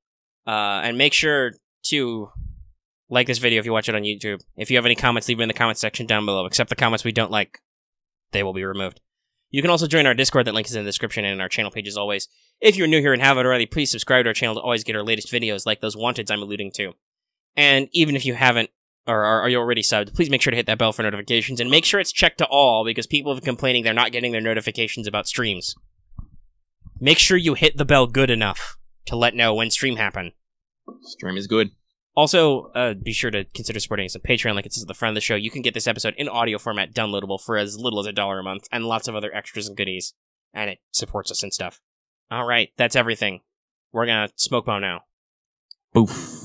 And make sure to like this video if you watch it on YouTube. If you have any comments, leave them in the comment section down below. Except the comments we don't like, they will be removed. You can also join our Discord. That link is in the description and in our channel page as always. If you're new here and haven't already, please subscribe to our channel to always get our latest videos like those wanteds I'm alluding to. And even if you haven't, or are you already subbed, please make sure to hit that bell for notifications, and make sure it's checked to all, because people have been complaining they're not getting their notifications about streams. Make sure you hit the bell good enough to let know when stream happen. Stream is good. Also, be sure to consider supporting us on Patreon, like it says at the front of the show. You can get this episode in audio format downloadable for as little as $1 a month, and lots of other extras and goodies. And it supports us and stuff. Alright, that's everything. We're gonna smoke bomb now. Boof.